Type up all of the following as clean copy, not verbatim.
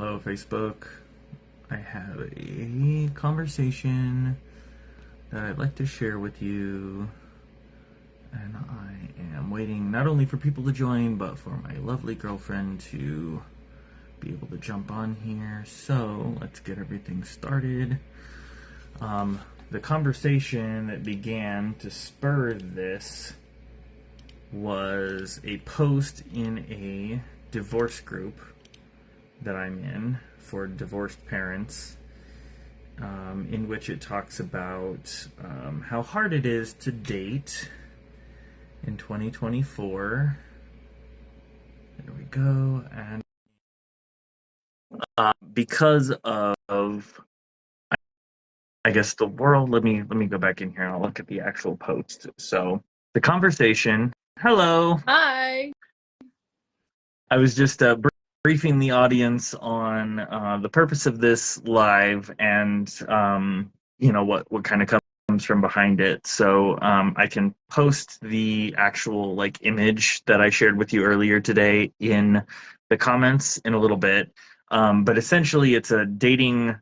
Hello, Facebook. I have a conversation that I'd like to share with you, and I am waiting not only for people to join, but for my lovely girlfriend to be able to jump on here. So let's get everything started. The conversation that began to spur this was a post in a divorce group that I'm in for divorced parents, in which it talks about how hard it is to date in 2024. There we go. And because of, I guess, the world. Let me go back in here and I'll look at the actual post. So the conversation. Hello. Hi. I was just briefing the audience on the purpose of this live and what kind of comes from behind it. So I can post the actual image that I shared with you earlier today in the comments in a little bit. But essentially, it's a dating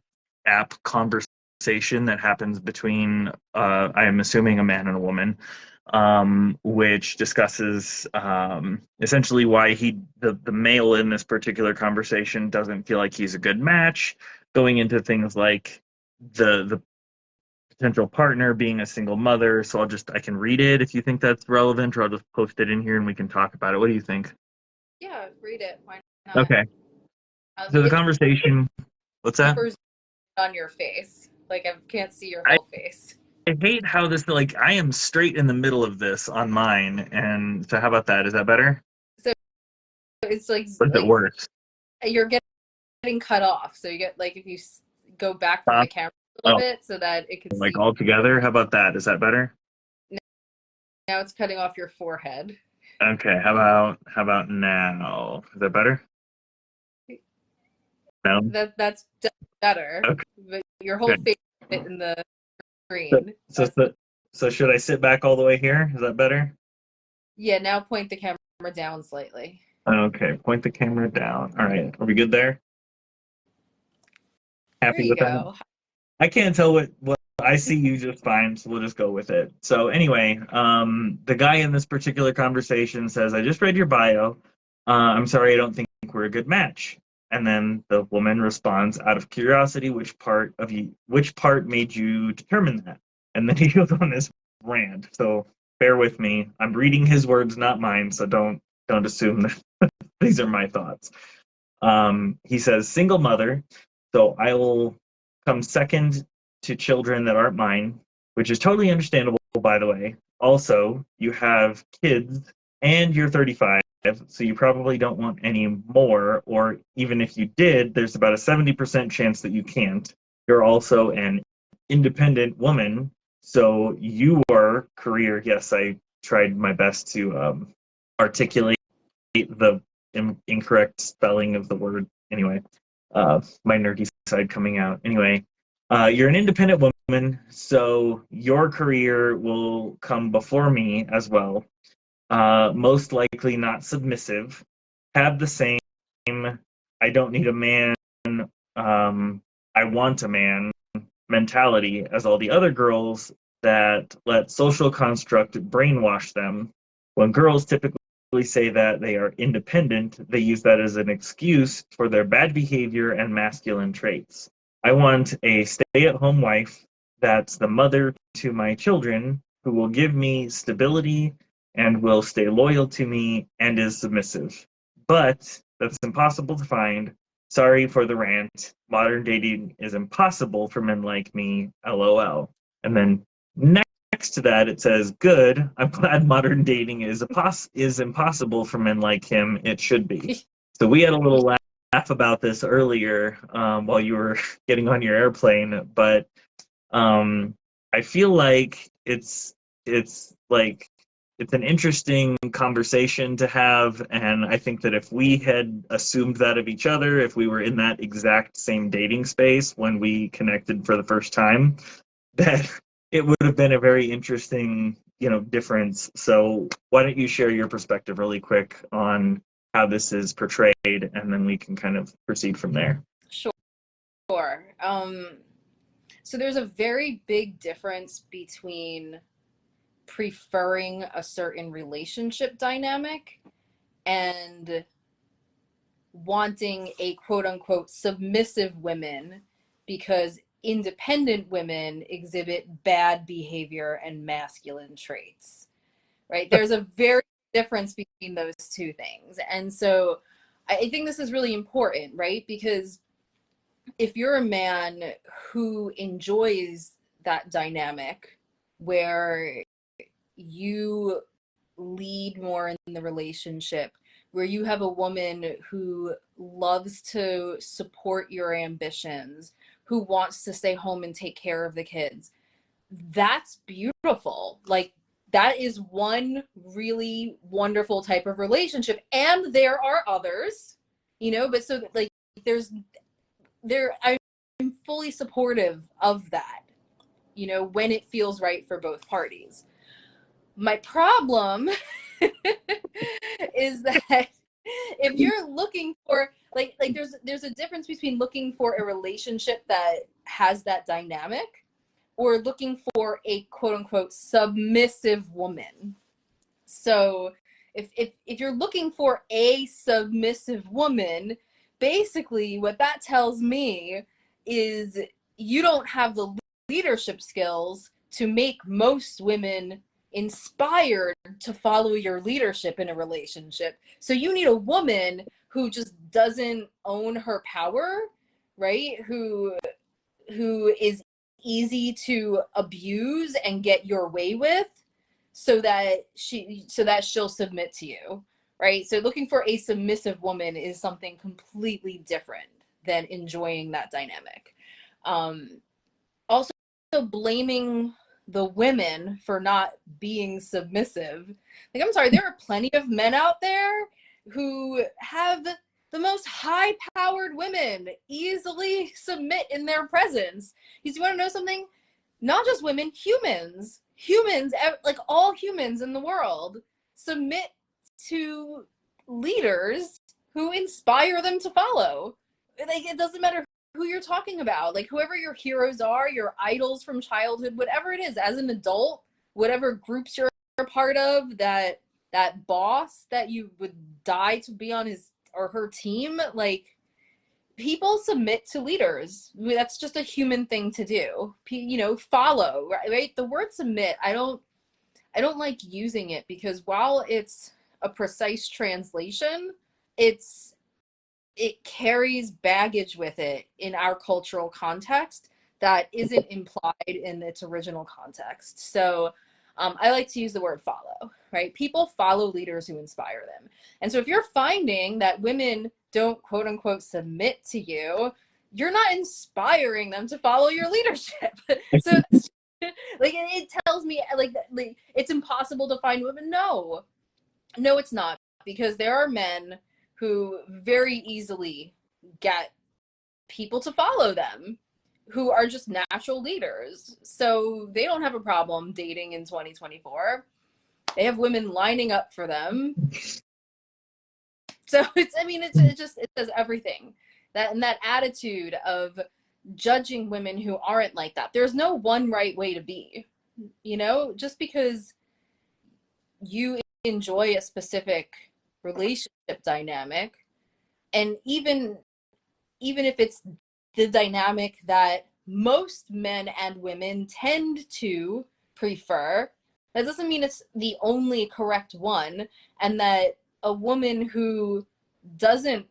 app conversation that happens between, I am assuming, a man and a woman. Which discusses essentially why the male in this particular conversation doesn't feel like he's a good match, going into things like the potential partner being a single mother. So I can read it if you think that's relevant, or I'll just post it in here and we can talk about it. What do you think? Yeah, read it. Why not? Okay. So the It's conversation, what's that? super on your face. Like I can't see your I whole face. I hate how this, I am straight in the middle of this on mine, and so how about that? Is that better? So it's Or is it worse? you're getting cut off. So you get if you go back from the camera a little Oh, bit so that it could see. all together? How about that? Is that better? Now it's cutting off your forehead. Okay, how about now? Is that better? No? That's better. Okay. But your whole Good. face is in the So, screen. so, so, so should I sit back all the way here? Is that better? Yeah, now point the camera down slightly. Okay, point the camera down. All right, are we good there? There Happy you with that? go. I can't tell what I see you just fine, so we'll just go with it. So anyway, the guy in this particular conversation says, "I just read your bio. I'm sorry, I don't think we're a good match." And then the woman responds, "Out of curiosity, which part made you determine that?" And then he goes on this rant. So bear with me. I'm reading his words, not mine. So don't assume that these are my thoughts. He says, "Single mother, so I will come second to children that aren't mine," which is totally understandable, by the way. Also, you have kids and you're 35, so you probably don't want any more, or even if you did, there's about a 70% chance that you can't. You're also an independent woman, so your career, yes, I tried my best to articulate the incorrect spelling of the word. Anyway, my nerdy side coming out. Anyway, you're an independent woman, so your career will come before me as well. Most likely not submissive. Have the same "I don't need a man, I want a man" mentality as all the other girls that let social construct brainwash them. When girls typically say that they are independent, they use that as an excuse for their bad behavior and masculine traits. I want a stay-at-home wife that's the mother to my children, who will give me stability and will stay loyal to me and is submissive. But that's impossible to find. Sorry for the rant. Modern dating is impossible for men like me. LOL. And then next to that, it says, "Good. I'm glad modern dating is impossible for men like him. It should be." So we had a little laugh about this earlier while you were getting on your airplane, but I feel like it's an interesting conversation to have, and I think that if we had assumed that of each other, if we were in that exact same dating space when we connected for the first time, that it would have been a very interesting, difference. So why don't you share your perspective really quick on how this is portrayed, and then we can kind of proceed from there. Sure. So there's a very big difference between preferring a certain relationship dynamic and wanting a quote unquote submissive women because independent women exhibit bad behavior and masculine traits, right? There's a very difference between those two things. And so I think this is really important, right? Because if you're a man who enjoys that dynamic where you lead more in the relationship, where you have a woman who loves to support your ambitions, who wants to stay home and take care of the kids, that's beautiful. Like, that is one really wonderful type of relationship. And there are others, you know, but so like I'm fully supportive of that, you know, when it feels right for both parties. My problem is that if you're looking for like there's a difference between looking for a relationship that has that dynamic or looking for a quote unquote submissive woman. So if you're looking for a submissive woman, basically what that tells me is you don't have the leadership skills to make most women inspired to follow your leadership in a relationship. So you need a woman who just doesn't own her power, right? Who is easy to abuse and get your way with so that she'll submit to you, right? So looking for a submissive woman is something completely different than enjoying that dynamic. Also blaming the women for not being submissive. Like, I'm sorry, there are plenty of men out there who have the most high-powered women easily submit in their presence. You want to know something? Not just women, humans, like all humans in the world, submit to leaders who inspire them to follow. Like, it doesn't matter who you're talking about, like whoever your heroes are, your idols from childhood, whatever it is, as an adult, whatever groups you're a part of, that boss that you would die to be on his or her team, like, people submit to leaders. That's just a human thing to do. You know, follow, right? The word submit, I don't like using it because while it's a precise translation, it carries baggage with it in our cultural context that isn't implied in its original context. So I like to use the word follow, right? People follow leaders who inspire them. And so if you're finding that women don't quote unquote submit to you, you're not inspiring them to follow your leadership. So like it tells me like it's impossible to find women. No, it's not, because there are men who very easily get people to follow them who are just natural leaders. So they don't have a problem dating in 2024. They have women lining up for them. So it says everything. That attitude of judging women who aren't like that. There's no one right way to be. You know, just because you enjoy a specific relationship dynamic, and even if it's the dynamic that most men and women tend to prefer, that doesn't mean it's the only correct one, and that a woman who doesn't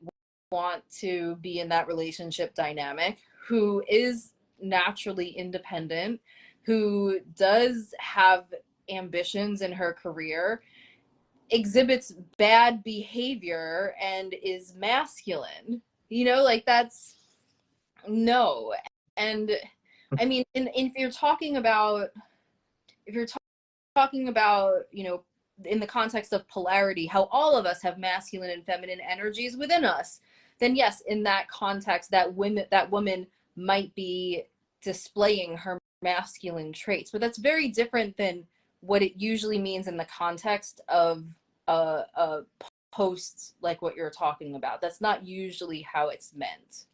want to be in that relationship dynamic, who is naturally independent, who does have ambitions in her career, exhibits bad behavior and is masculine. You know, like, that's no. And I mean, if you're talking about you know, in the context of polarity, how all of us have masculine and feminine energies within us, then yes, in that context, that woman might be displaying her masculine traits. But that's very different than what it usually means in the context of a post like what you're talking about. That's not usually how it's meant.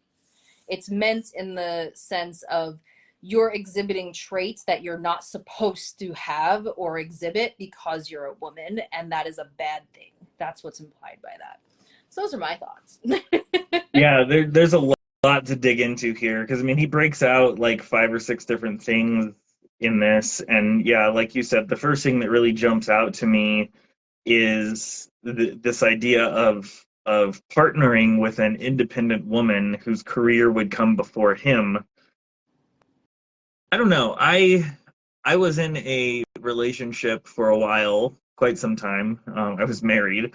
It's meant in the sense of you're exhibiting traits that you're not supposed to have or exhibit because you're a woman, and that is a bad thing. That's what's implied by that. So those are my thoughts. Yeah, there's a lot to dig into here because I mean he breaks out like 5 or 6 different things in this, and yeah, like you said, the first thing that really jumps out to me is this idea of partnering with an independent woman whose career would come before him. I don't know. I was in a relationship for a while, quite some time. I was married,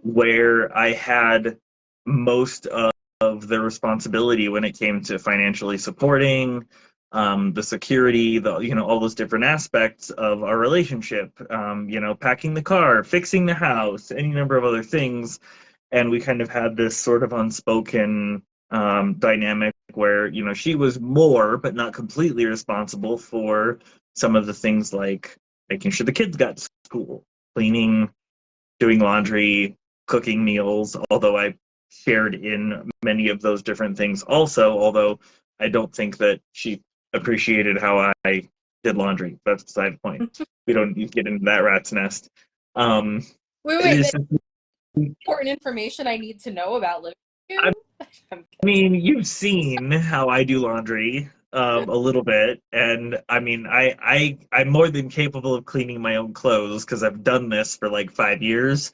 where I had most of the responsibility when it came to financially supporting, the security, all those different aspects of our relationship. Packing the car, fixing the house, any number of other things, and we kind of had this sort of unspoken dynamic where she was more but not completely responsible for some of the things like making sure the kids got to school, cleaning, doing laundry, cooking meals, although I shared in many of those different things also, although I don't think that she appreciated how I did laundry. That's beside the point. We don't need to get into that rat's nest. Wait, important information I need to know about living with you? I mean, you've seen how I do laundry a little bit, and I mean, I'm more than capable of cleaning my own clothes because I've done this for like 5 years.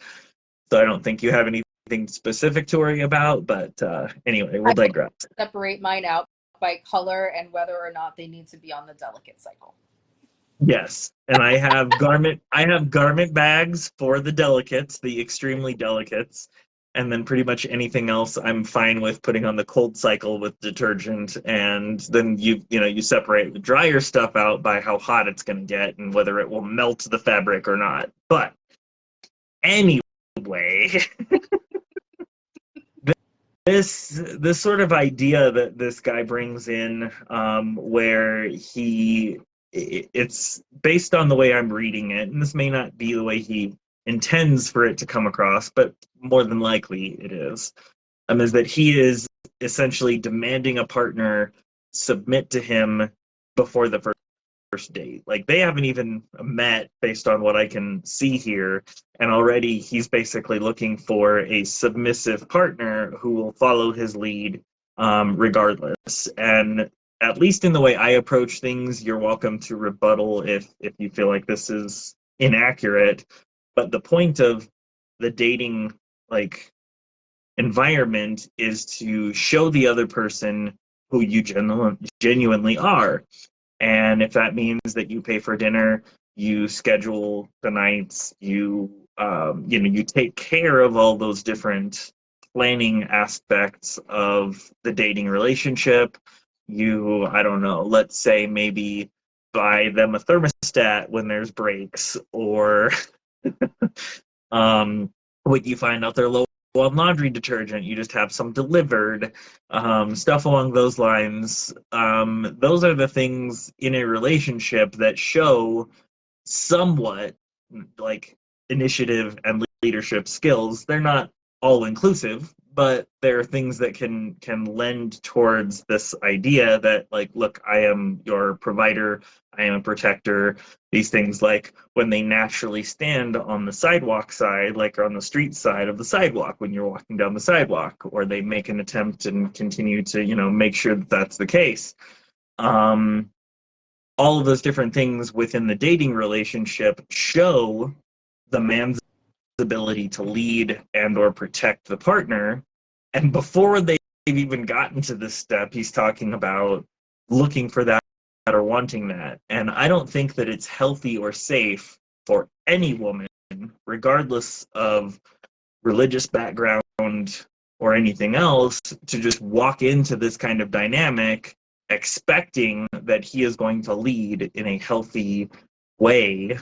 So I don't think you have anything specific to worry about. But anyway, we'll digress. Separate mine out by color and whether or not they need to be on the delicate cycle. Yes, and I have garment bags for the delicates, the extremely delicates, and then pretty much anything else I'm fine with putting on the cold cycle with detergent, and then you separate the drier stuff out by how hot it's going to get and whether it will melt the fabric or not. But anyway, this sort of idea that this guy brings in, where it's based on the way I'm reading it, and this may not be the way he intends for it to come across, but more than likely it is that he is essentially demanding a partner submit to him before the first date. Like they haven't even met based on what I can see here, and already he's basically looking for a submissive partner who will follow his lead, regardless. And at least in the way I approach things, you're welcome to rebuttal if you feel like this is inaccurate. But the point of the dating like environment is to show the other person who you genuinely are. And if that means that you pay for dinner, you schedule the nights, you take care of all those different planning aspects of the dating relationship. I don't know, let's say maybe buy them a thermostat when there's breaks, or when you find out they're low on laundry detergent, you just have some delivered, stuff along those lines. Those are the things in a relationship that show somewhat like initiative and leadership skills. They're not all inclusive, but there are things that can lend towards this idea that like, look, I am your provider, I am a protector. These things, like when they naturally stand on the sidewalk side, like on the street side of the sidewalk when you're walking down the sidewalk, or they make an attempt and continue to make sure that that's the case. All of those different things within the dating relationship show the man's ability to lead and or protect the partner. And before they've even gotten to this step, he's talking about looking for that or wanting that. And I don't think that it's healthy or safe for any woman, regardless of religious background or anything else, to just walk into this kind of dynamic expecting that he is going to lead in a healthy way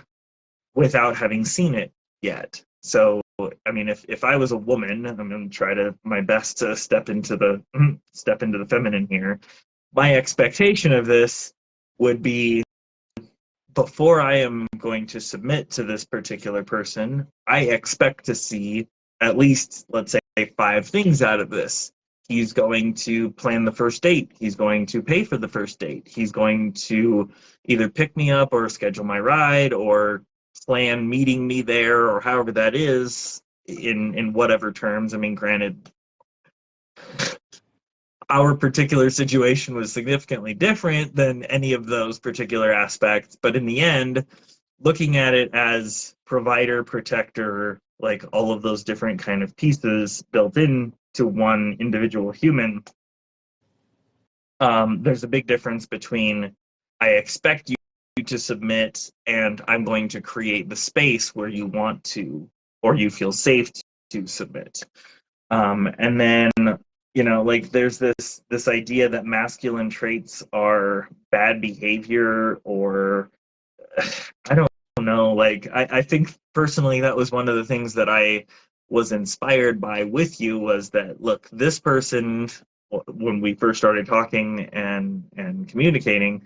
without having seen it yet. So, I mean, if I was a woman, I'm going to try my best to step into the feminine here. My expectation of this would be before I am going to submit to this particular person, I expect to see at least, let's say, 5 things out of this. He's going to plan the first date. He's going to pay for the first date. He's going to either pick me up or schedule my ride or plan meeting me there or however that is in whatever terms. I mean, granted, our particular situation was significantly different than any of those particular aspects, but in the end, looking at it as provider, protector, like all of those different kind of pieces built in to one individual human, there's a big difference between I expect you to submit and I'm going to create the space where you want to or you feel safe to submit. And then, like there's this idea that masculine traits are bad behavior or I don't know. Like I think personally that was one of the things that I was inspired by with you was that look, this person when we first started talking and communicating,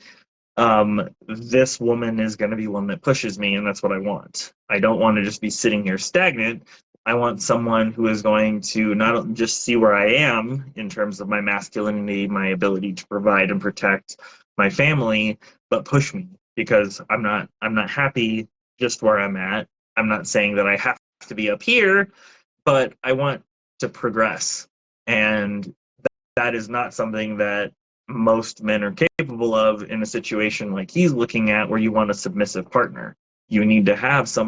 this woman is going to be one that pushes me, and that's what I want. I don't want to just be sitting here stagnant. I want someone who is going to not just see where I am in terms of my masculinity, my ability to provide and protect my family, but push me because I'm not happy just where I'm at. I'm not saying that I have to be up here, but I want to progress. And that is not something that most men are capable of in a situation like he's looking at where you want a submissive partner. You need to have someone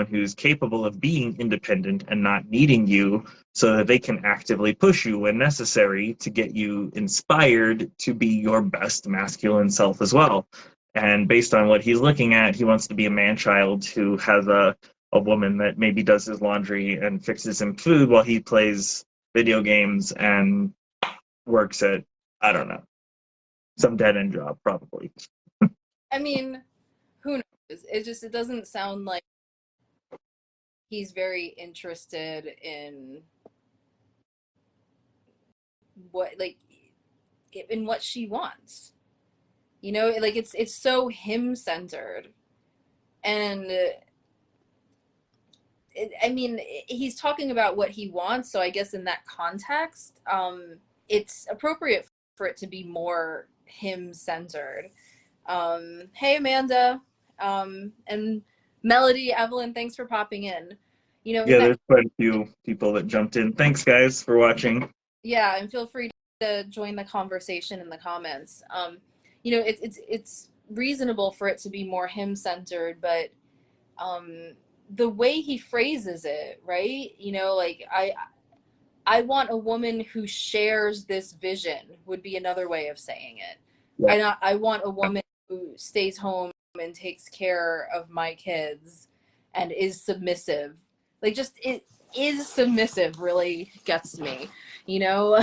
who's capable of being independent and not needing you so that they can actively push you when necessary to get you inspired to be your best masculine self as well. And based on what he's looking at, he wants to be a man-child who has a woman that maybe does his laundry and fixes him food while he plays video games and works at, I don't know, some dead end job probably. I mean, who knows? It doesn't sound like he's very interested in what like in what she wants. You know, like it's so him centered, and I mean, he's talking about what he wants, so I guess in that context, it's appropriate for it to be more him centered. Hey, Amanda, and Melody, Evelyn, thanks for popping in. You know, in Yeah, that, there's quite a few people that jumped in. Thanks, guys, for watching. yeah, and feel free to join the conversation in the comments. You know, it's reasonable for it to be more him centered, but the way he phrases it, right? You know, like I want a woman who shares this vision would be another way of saying it. Yeah. I want a woman who stays home and takes care of my kids and is submissive. Like just it is submissive really gets me, you know?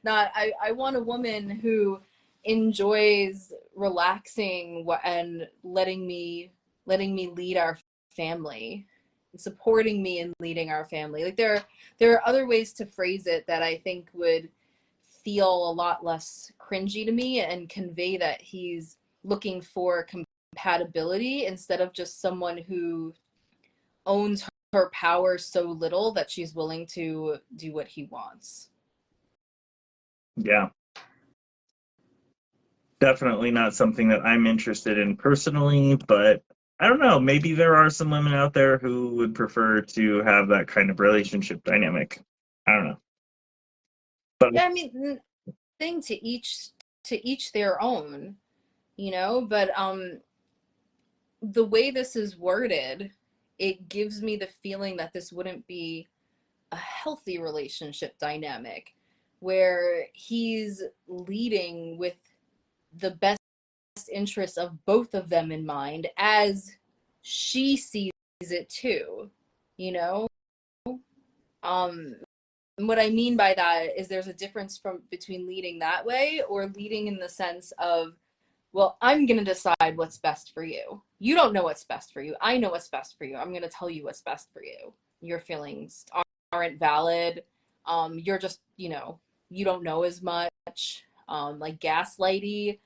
Not I want a woman who enjoys relaxing and letting me lead our family, supporting me in leading our family. Like there are other ways to phrase it that I think would feel a lot less cringy to me and convey that he's looking for compatibility instead of just someone who owns her power so little that she's willing to do what he wants. Yeah. Definitely not something that I'm interested in personally, but I don't know. Maybe there are some women out there who would prefer to have that kind of relationship dynamic. I don't know. But Yeah, I mean, thing to each their own, you know, but the way this is worded, it gives me the feeling that this wouldn't be a healthy relationship dynamic where he's leading with the best interests of both of them in mind as she sees it too, you know? Um what I mean by that is there's a difference from between leading that way or leading in the sense of, well, I'm going to decide what's best for you. You don't know what's best for you. I know what's best for you. I'm going to tell you what's best for you. Your feelings aren't valid. You're just, you know, you don't know as much. Like gaslighty.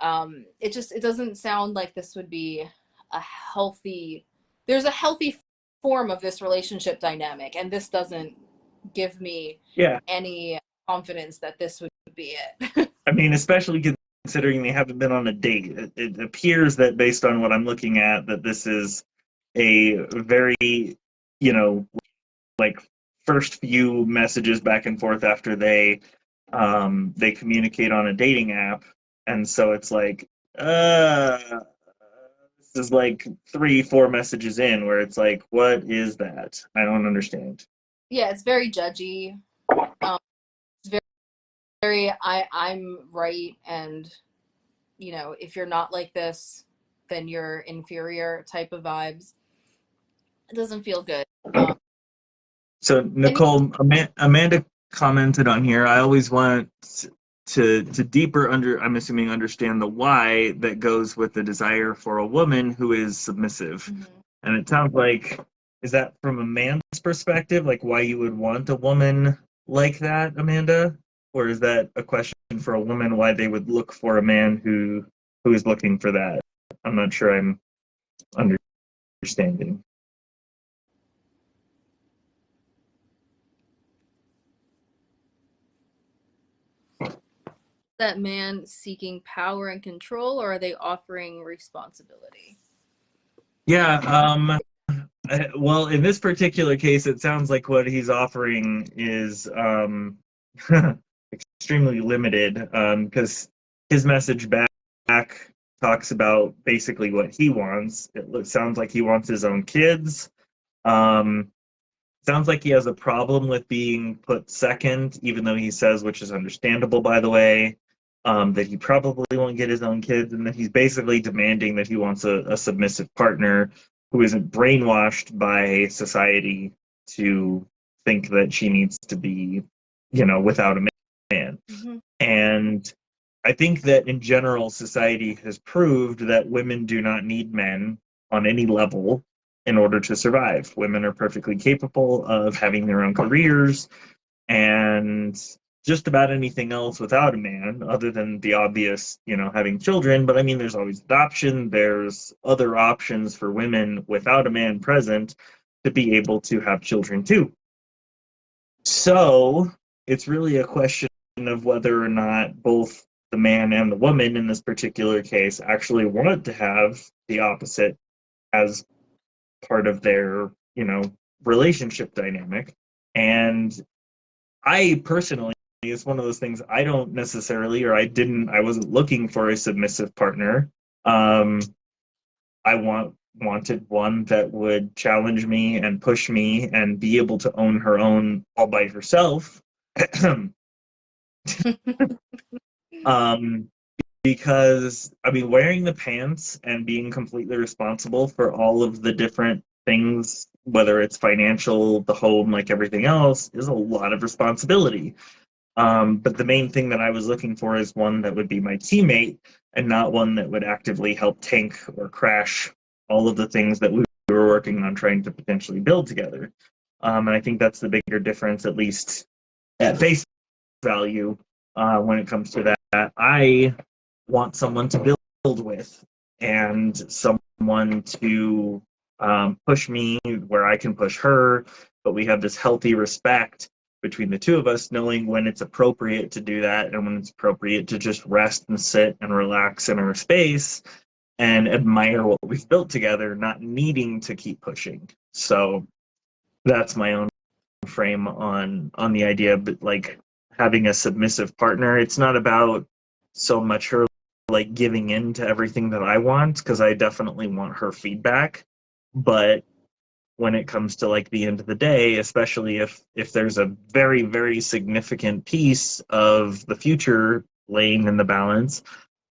It doesn't sound like this would be a healthy. There's a healthy form of this relationship dynamic, and this doesn't give me Yeah. any confidence that this would be it. I mean, especially considering they haven't been on a date. It appears that based on what I'm looking at, that this is a very, you know, like first few messages back and forth after they communicate on a dating app, and so it's like, this is like 3, 4 messages in where it's like, what is that? I don't understand. Yeah, it's very judgy. It's very I'm right, and if you're not like this, then you're inferior type of vibes. It doesn't feel good. So And Nicole, Amanda commented on here. I always want to deeper I'm assuming understand the why that goes with the desire for a woman who is submissive. mm-hmm. And it sounds like, is that from a man's perspective, like why you would want a woman like that, Amanda? Or is that a question for a woman why they would look for a man who is looking for that? I'm not sure I'm understanding. That man seeking power and control, or are they offering responsibility? Yeah, well, in this particular case, it sounds like what he's offering is extremely limited, because his message back talks about basically what he wants. It sounds like he wants his own kids. Um, Sounds like he has a problem with being put second, even though he says, which is understandable, by the way, that he probably won't get his own kids, and that he's basically demanding that he wants a submissive partner who isn't brainwashed by society to think that she needs to be, without a man. Mm-hmm. And I think that in general, society has proved that women do not need men on any level in order to survive. Women are perfectly capable of having their own careers and just about anything else without a man, other than the obvious, having children. But I mean, there's always adoption, there's other options for women without a man present to be able to have children too. So it's really a question of whether or not both the man and the woman in this particular case actually want to have the opposite as part of their, relationship dynamic. And I personally, it's one of those things I don't necessarily, or I wasn't looking for a submissive partner. I wanted one that would challenge me and push me and be able to own her own all by herself. um, because I mean, wearing the pants and being completely responsible for all of the different things, whether it's financial, the home, like everything else, is a lot of responsibility. But the main thing that I was looking for is one that would be my teammate and not one that would actively help tank or crash all of the things that we were working on trying to potentially build together. And I think that's the bigger difference, at least at face value, when it comes to that. I want someone to build with and someone to push me where I can push her, but we have this healthy respect between the two of us, knowing when it's appropriate to do that and when it's appropriate to just rest and sit and relax in our space and admire what we've built together, not needing to keep pushing. So that's my own frame on the idea, but like having a submissive partner, it's not about so much her like giving in to everything that I want, because I definitely want her feedback. But when it comes to like the end of the day, especially if there's a very, very significant piece of the future laying in the balance,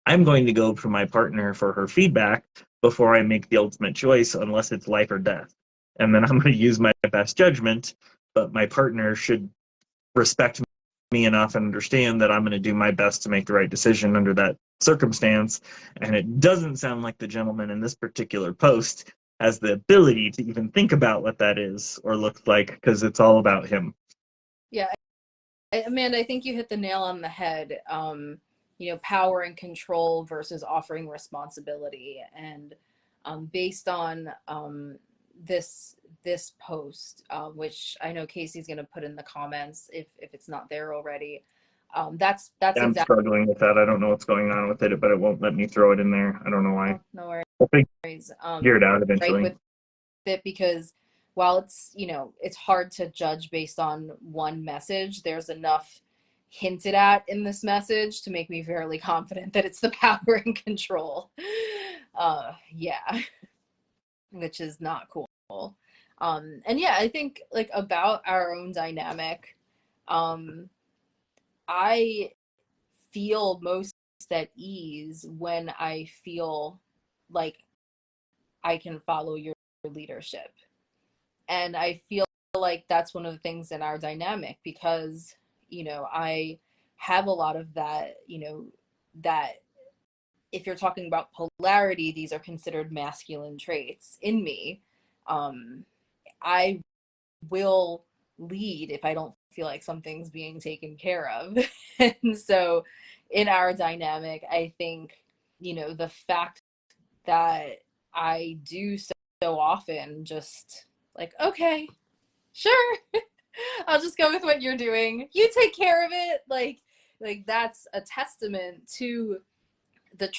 I'm going to go for my partner for her feedback before I make the ultimate choice, unless it's life or death. And then I'm going to use my best judgment, but my partner should respect me enough and understand that I'm going to do my best to make the right decision under that circumstance. And it doesn't sound like the gentleman in this particular post has the ability to even think about what that is or looks like, because it's all about him. Yeah, Amanda, I think you hit the nail on the head. power and control versus offering responsibility. And based on this post, which I know Casey's going to put in the comments if it's not there already. That's I'm exactly. struggling with that. I don't know what's going on with it, but it won't let me throw it in there. I don't know why. No worries. We'll figure it out eventually. Right with it, because while it's it's hard to judge based on one message, there's enough hinted at in this message to make me fairly confident that it's the power and control. Yeah, which is not cool. And yeah, I think like about our own dynamic, I feel most at ease when I feel like I can follow your leadership. And I feel like that's one of the things in our dynamic, because, I have a lot of that, that if you're talking about polarity, these are considered masculine traits in me. I will lead if I don't feel like something's being taken care of. And so in our dynamic, I think, the fact that I do so often just like, okay, sure, I'll just go with what you're doing. You take care of it. Like that's a testament to the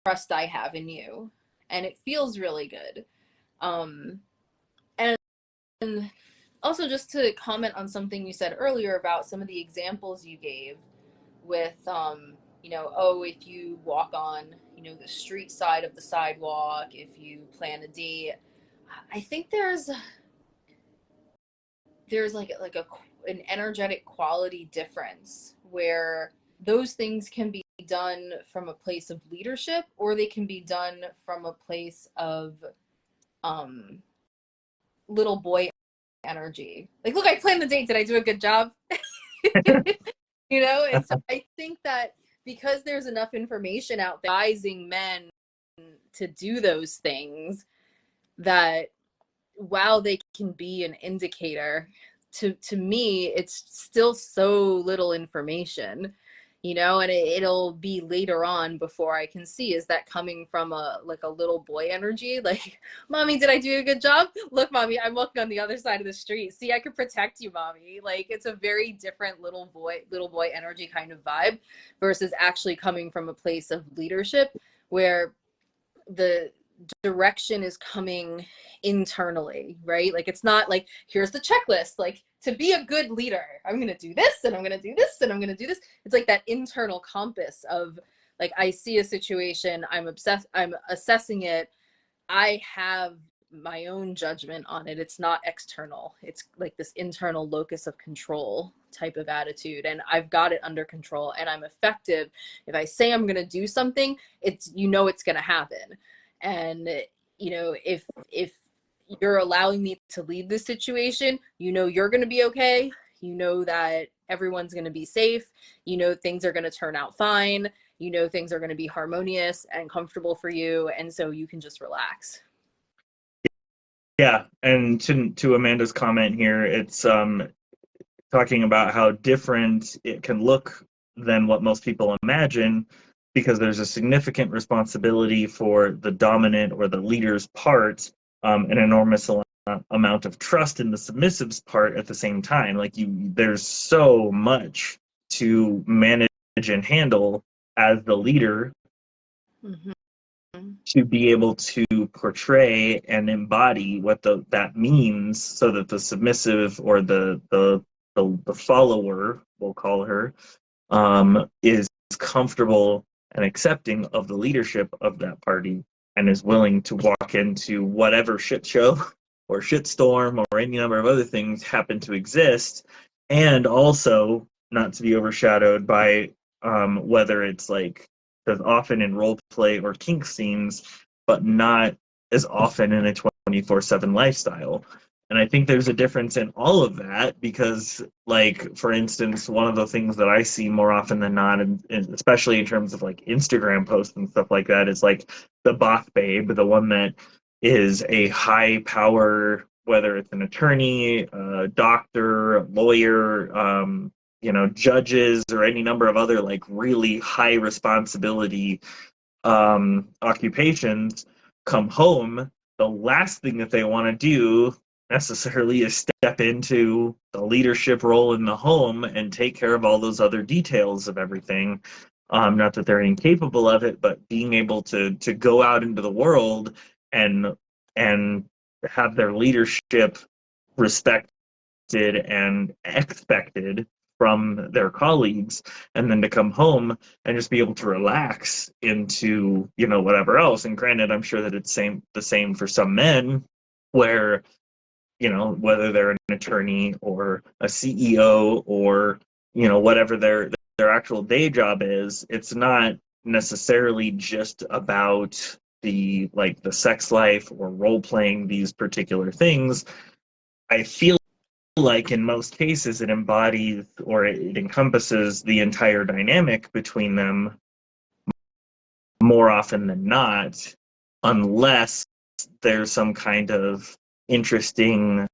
trust I have in you. And it feels really good. And also, just to comment on something you said earlier about some of the examples you gave with, if you walk on, the street side of the sidewalk, if you plan a date, I think there's like an energetic quality difference where those things can be done from a place of leadership, or they can be done from a place of little boy energy. Like, look, I planned the date. Did I do a good job? And so I think that because there's enough information out there advising men to do those things, that while they can be an indicator, to me, it's still so little information, and it'll be later on before I can see, is that coming from a little boy energy? Like, mommy, did I do a good job? Look, mommy, I'm walking on the other side of the street. See, I could protect you, mommy. Like, it's a very different little boy energy kind of vibe, versus actually coming from a place of leadership where the direction is coming internally, right? Like, it's not like, here's the checklist, like, to be a good leader, I'm going to do this, and I'm going to do this, and I'm going to do this. It's like that internal compass of, like, I see a situation, I'm assessing it, I have my own judgment on it. It's not external. It's like this internal locus of control type of attitude, and I've got it under control, and I'm effective. If I say I'm going to do something, it's it's going to happen. And if you're allowing me to lead this situation, you're going to be okay. That everyone's going to be safe. Things are going to turn out fine. Things are going to be harmonious and comfortable for you, and so you can just relax. Yeah, and to Amanda's comment here, it's talking about how different it can look than what most people imagine, because there's a significant responsibility for the dominant or the leader's part, an enormous amount of trust in the submissive's part at the same time. Like, there's so much to manage and handle as the leader, Mm-hmm. to be able to portray and embody what that means, so that the submissive, or the follower, we'll call her, is comfortable and accepting of the leadership of that party, and is willing to walk into whatever shit show or shit storm or any number of other things happen to exist, and also not to be overshadowed by whether it's like, as often in role play or kink scenes, but not as often in a 24/7 lifestyle. And I think there's a difference in all of that, because, like, for instance, one of the things that I see more often than not, and especially in terms of like Instagram posts and stuff like that, is like the boss babe, the one that is a high power, whether it's an attorney, a doctor, a lawyer, judges or any number of other like really high responsibility occupations come home, the last thing that they want to do necessarily is step into the leadership role in the home and take care of all those other details of everything. Not that they're incapable of it, but being able to go out into the world and and have their leadership respected and expected from their colleagues, and then to come home and just be able to relax into whatever else. And granted, I'm sure that it's the same for some men, where whether they're an attorney or a CEO or whatever their actual day job is, it's not necessarily just about the sex life or role playing these particular things. I feel like in most cases it embodies or it encompasses the entire dynamic between them more often than not, unless there's some kind of interesting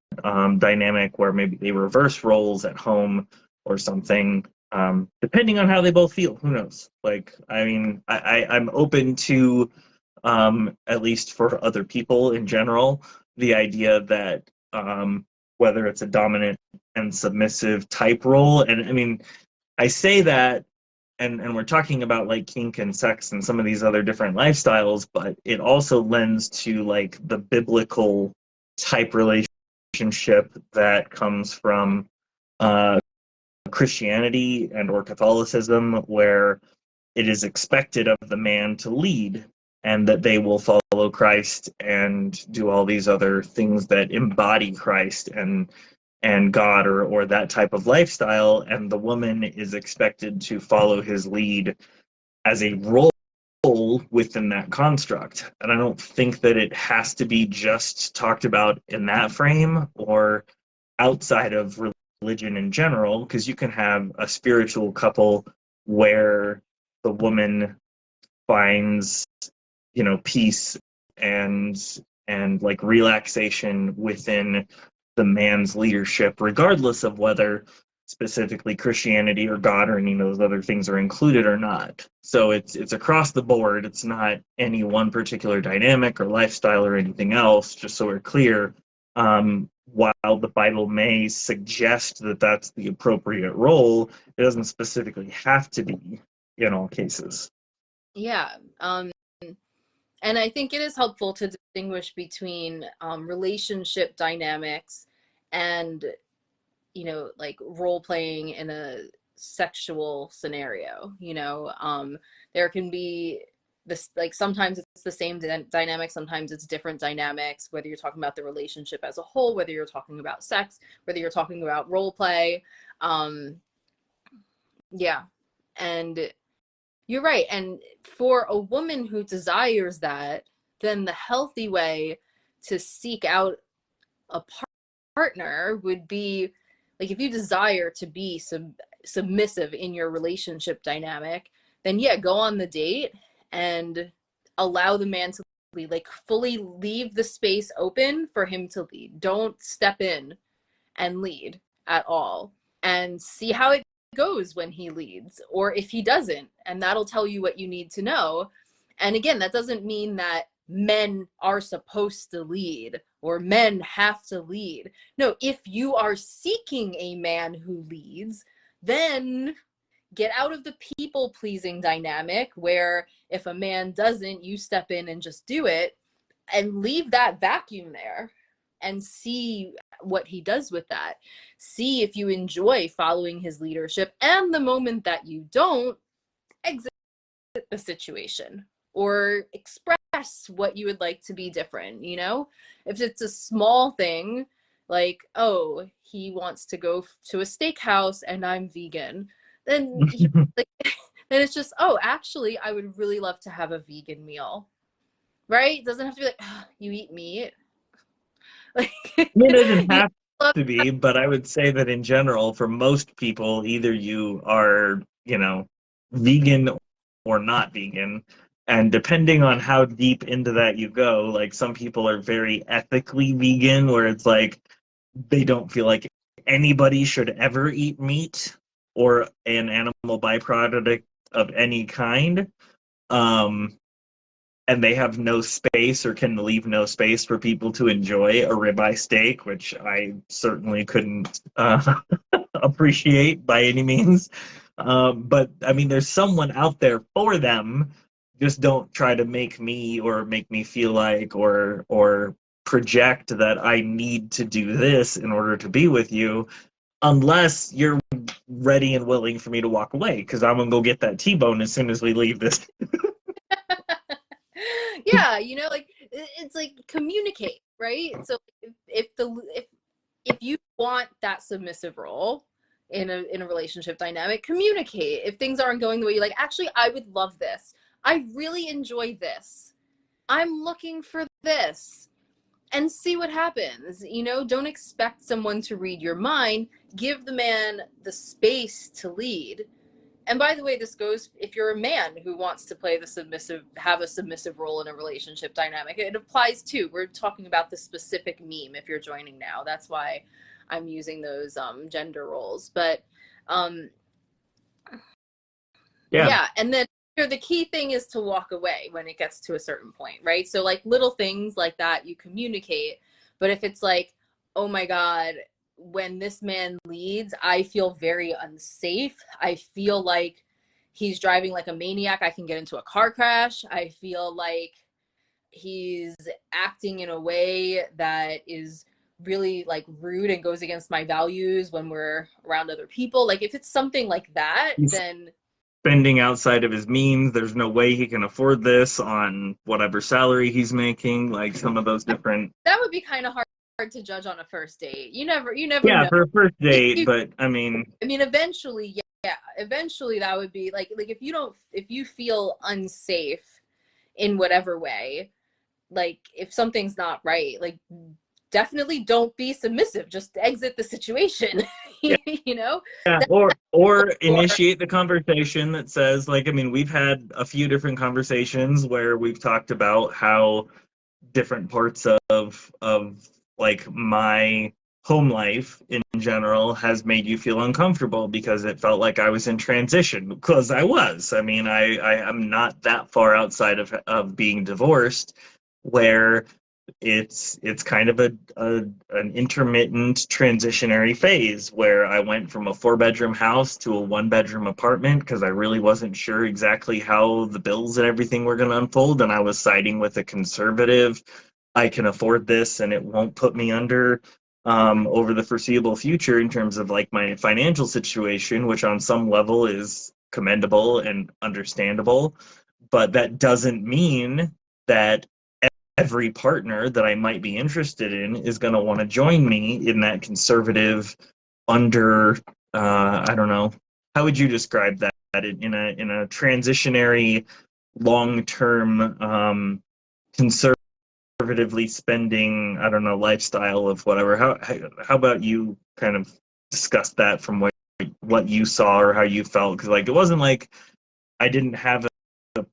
dynamic where maybe they reverse roles at home or something, depending on how they both feel. Who knows? Like, I mean, I'm open to, at least for other people in general, the idea that whether it's a dominant and submissive type role, and I mean, I say that, and we're talking about like kink and sex and some of these other different lifestyles, but it also lends to like the biblical type relationship that comes from Christianity and or Catholicism, where it is expected of the man to lead and that they will follow Christ and do all these other things that embody Christ and God, or that type of lifestyle, and the woman is expected to follow his lead as a role within that construct. And I don't think that it has to be just talked about in that frame or outside of religion in general, because you can have a spiritual couple where the woman finds peace and like relaxation within the man's leadership, regardless of whether specifically Christianity or God or any of those other things are included or not. So it's across the board. It's not any one particular dynamic or lifestyle or anything else, just so we're clear. While the Bible may suggest that that's the appropriate role, it doesn't specifically have to be in all cases. Yeah. And I think it is helpful to distinguish between relationship dynamics and, like role playing in a sexual scenario. There can be this, like, sometimes it's the same dynamic, sometimes it's different dynamics, whether you're talking about the relationship as a whole, whether you're talking about sex, whether you're talking about role play. Yeah. And you're right. And for a woman who desires that, then the healthy way to seek out a partner would be, like, if you desire to be submissive in your relationship dynamic, then yeah, go on the date and allow the man to lead, like fully leave the space open for him to lead. Don't step in and lead at all, and see how it goes when he leads or if he doesn't, and that'll tell you what you need to know. And again, that doesn't mean that men are supposed to lead or men have to lead. No, if you are seeking a man who leads, then get out of the people pleasing dynamic where if a man doesn't, you step in and just do it, and leave that vacuum there and see what he does with that. See if you enjoy following his leadership, and the moment that you don't, exit the situation or express what you would like to be different. If it's a small thing like, oh, he wants to go to a steakhouse and I'm vegan, then like, then it's just, oh, actually I would really love to have a vegan meal, right? It doesn't have to be like, oh, you eat meat. Like, It doesn't have to be, but I would say that in general, for most people, either you are, vegan or not vegan. And depending on how deep into that you go, like some people are very ethically vegan, where it's like they don't feel like anybody should ever eat meat. or an animal byproduct of any kind, um, and they have no space or can leave no space for people to enjoy a ribeye steak, which I certainly couldn't appreciate by any means. But I mean, there's someone out there for them. Just don't try to make me or make me feel like or project that I need to do this in order to be with you, unless you're ready and willing for me to walk away, because I'm gonna go get that T-bone as soon as we leave this. Yeah, you know, like it's like communicate, right? So if you want that submissive role in a relationship dynamic, communicate. If things aren't going the way you like, actually, I would love this. I really enjoy this. I'm looking for this. And see what happens. You know, don't expect someone to read your mind. Give the man the space to lead. And by the way, this goes if you're a man who wants to play the submissive, have a submissive role in a relationship dynamic. It applies too. We're talking about the specific meme if you're joining now. That's why I'm using those gender roles. But yeah, and then the key thing is to walk away when it gets to a certain point, right? So like little things like that you communicate, but if it's like, oh my God, when this man leads, I feel very unsafe. I feel like he's driving like a maniac. I can get into a car crash. I feel like he's acting in a way that is really like rude and goes against my values when we're around other people. Like if it's something like that, He's then spending outside of his means. There's no way he can afford this on whatever salary he's making. Like some of those different. that would be kind of hard to judge on a first date. You never Yeah, know. for a first date, but I mean, Eventually, yeah, eventually that would be like if you feel unsafe in whatever way, like if something's not right, like definitely don't be submissive. Just exit the situation. yeah, You know? yeah, or initiate the conversation that says, like, I mean, we've had a few different conversations where we've talked about how different parts of like my home life in general has made you feel uncomfortable because it felt like I was in transition, because I was. I mean, I am not that far outside of being divorced, where it's kind of an intermittent transitionary phase where I went from a 4-bedroom house to a 1-bedroom apartment because I really wasn't sure exactly how the bills and everything were going to unfold, and I was siding with a conservative, I can afford this and it won't put me under over the foreseeable future in terms of like my financial situation, which on some level is commendable and understandable. But that doesn't mean that every partner that I might be interested in is going to want to join me in that conservative under I don't know, how would you describe that in a transitionary long term conservatively spending, I don't know, lifestyle of whatever. How about you kind of discuss that from what you saw or how you felt? Because like it wasn't like I didn't have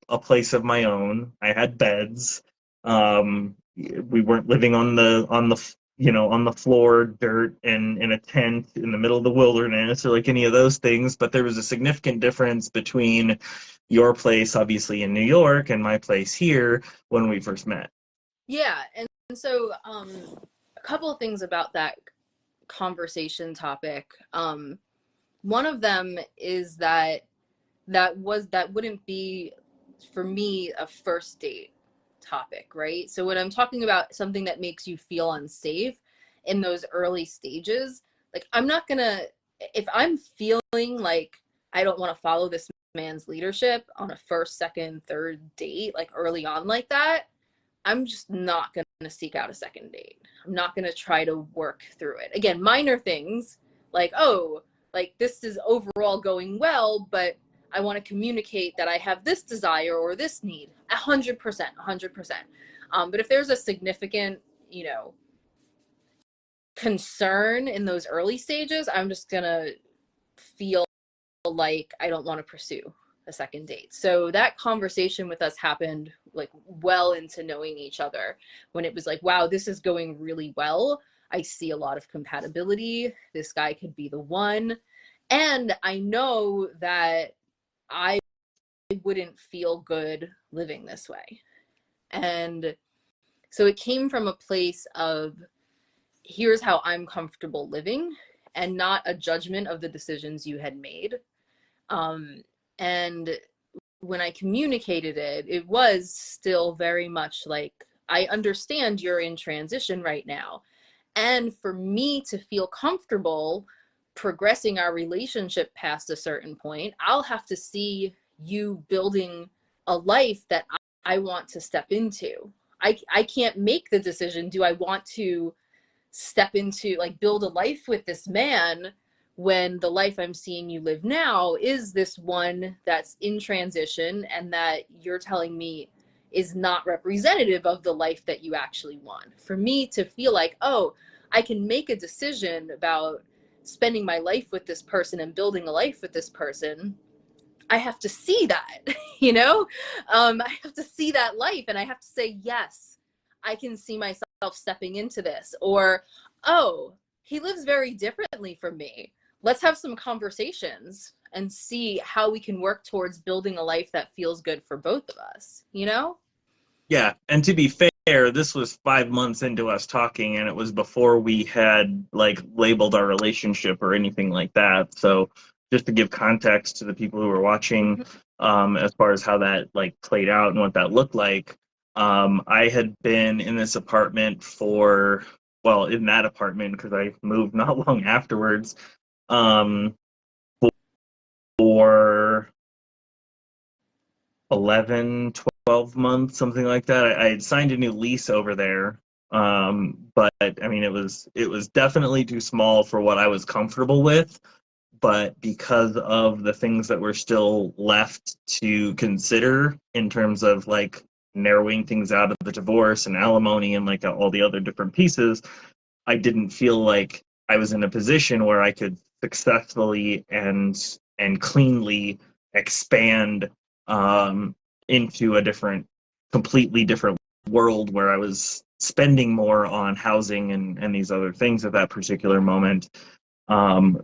a place of my own. I had beds. We weren't living on the on the floor, dirt, and in a tent in the middle of the wilderness or like any of those things. But there was a significant difference between your place, obviously in New York, and my place here when we first met. Yeah, and so a couple of things about that conversation topic. One of them is that wouldn't be for me a first date topic, right? So when I'm talking about something that makes you feel unsafe in those early stages, like I'm not gonna, if I'm feeling like I don't want to follow this man's leadership on a first, second, third date, like early on like that, I'm just not going to seek out a second date. I'm not going to try to work through it. Again, minor things like, oh, like this is overall going well, but I want to communicate that I have this desire or this need. 100%, 100%. But if there's a significant, concern in those early stages, I'm just going to feel like I don't want to pursue a second date. So that conversation with us happened like well into knowing each other, when it was like, wow, this is going really well. I see a lot of compatibility. This guy could be the one. And I know that I wouldn't feel good living this way. And so it came from a place of, here's how I'm comfortable living, and not a judgment of the decisions you had made. And when I communicated it, it was still very much like, I understand you're in transition right now. And for me to feel comfortable progressing our relationship past a certain point, I'll have to see you building a life that I want to step into. I can't make the decision, do I want to step into, like, build a life with this man, when the life I'm seeing you live now is this one that's in transition, and that you're telling me is not representative of the life that you actually want. For me to feel like, oh, I can make a decision about spending my life with this person and building a life with this person, I have to see that, you know? I have to see that life, and I have to say, yes, I can see myself stepping into this. Or, oh, he lives very differently from me. Let's have some conversations and see how we can work towards building a life that feels good for both of us, you know? Yeah, and to be fair, this was 5 months into us talking, and it was before we had like labeled our relationship or anything like that. So just to give context to the people who were watching, as far as how that like played out and what that looked like, I had been in this apartment for, well, in that apartment because I moved not long afterwards, um, for 11, 12 months, something like that. I had signed a new lease over there. But I mean, it was definitely too small for what I was comfortable with. But because of the things that were still left to consider in terms of like narrowing things out of the divorce and alimony and like all the other different pieces, I didn't feel like I was in a position where I could successfully and cleanly expand into a completely different world where I was spending more on housing and these other things at that particular moment, um,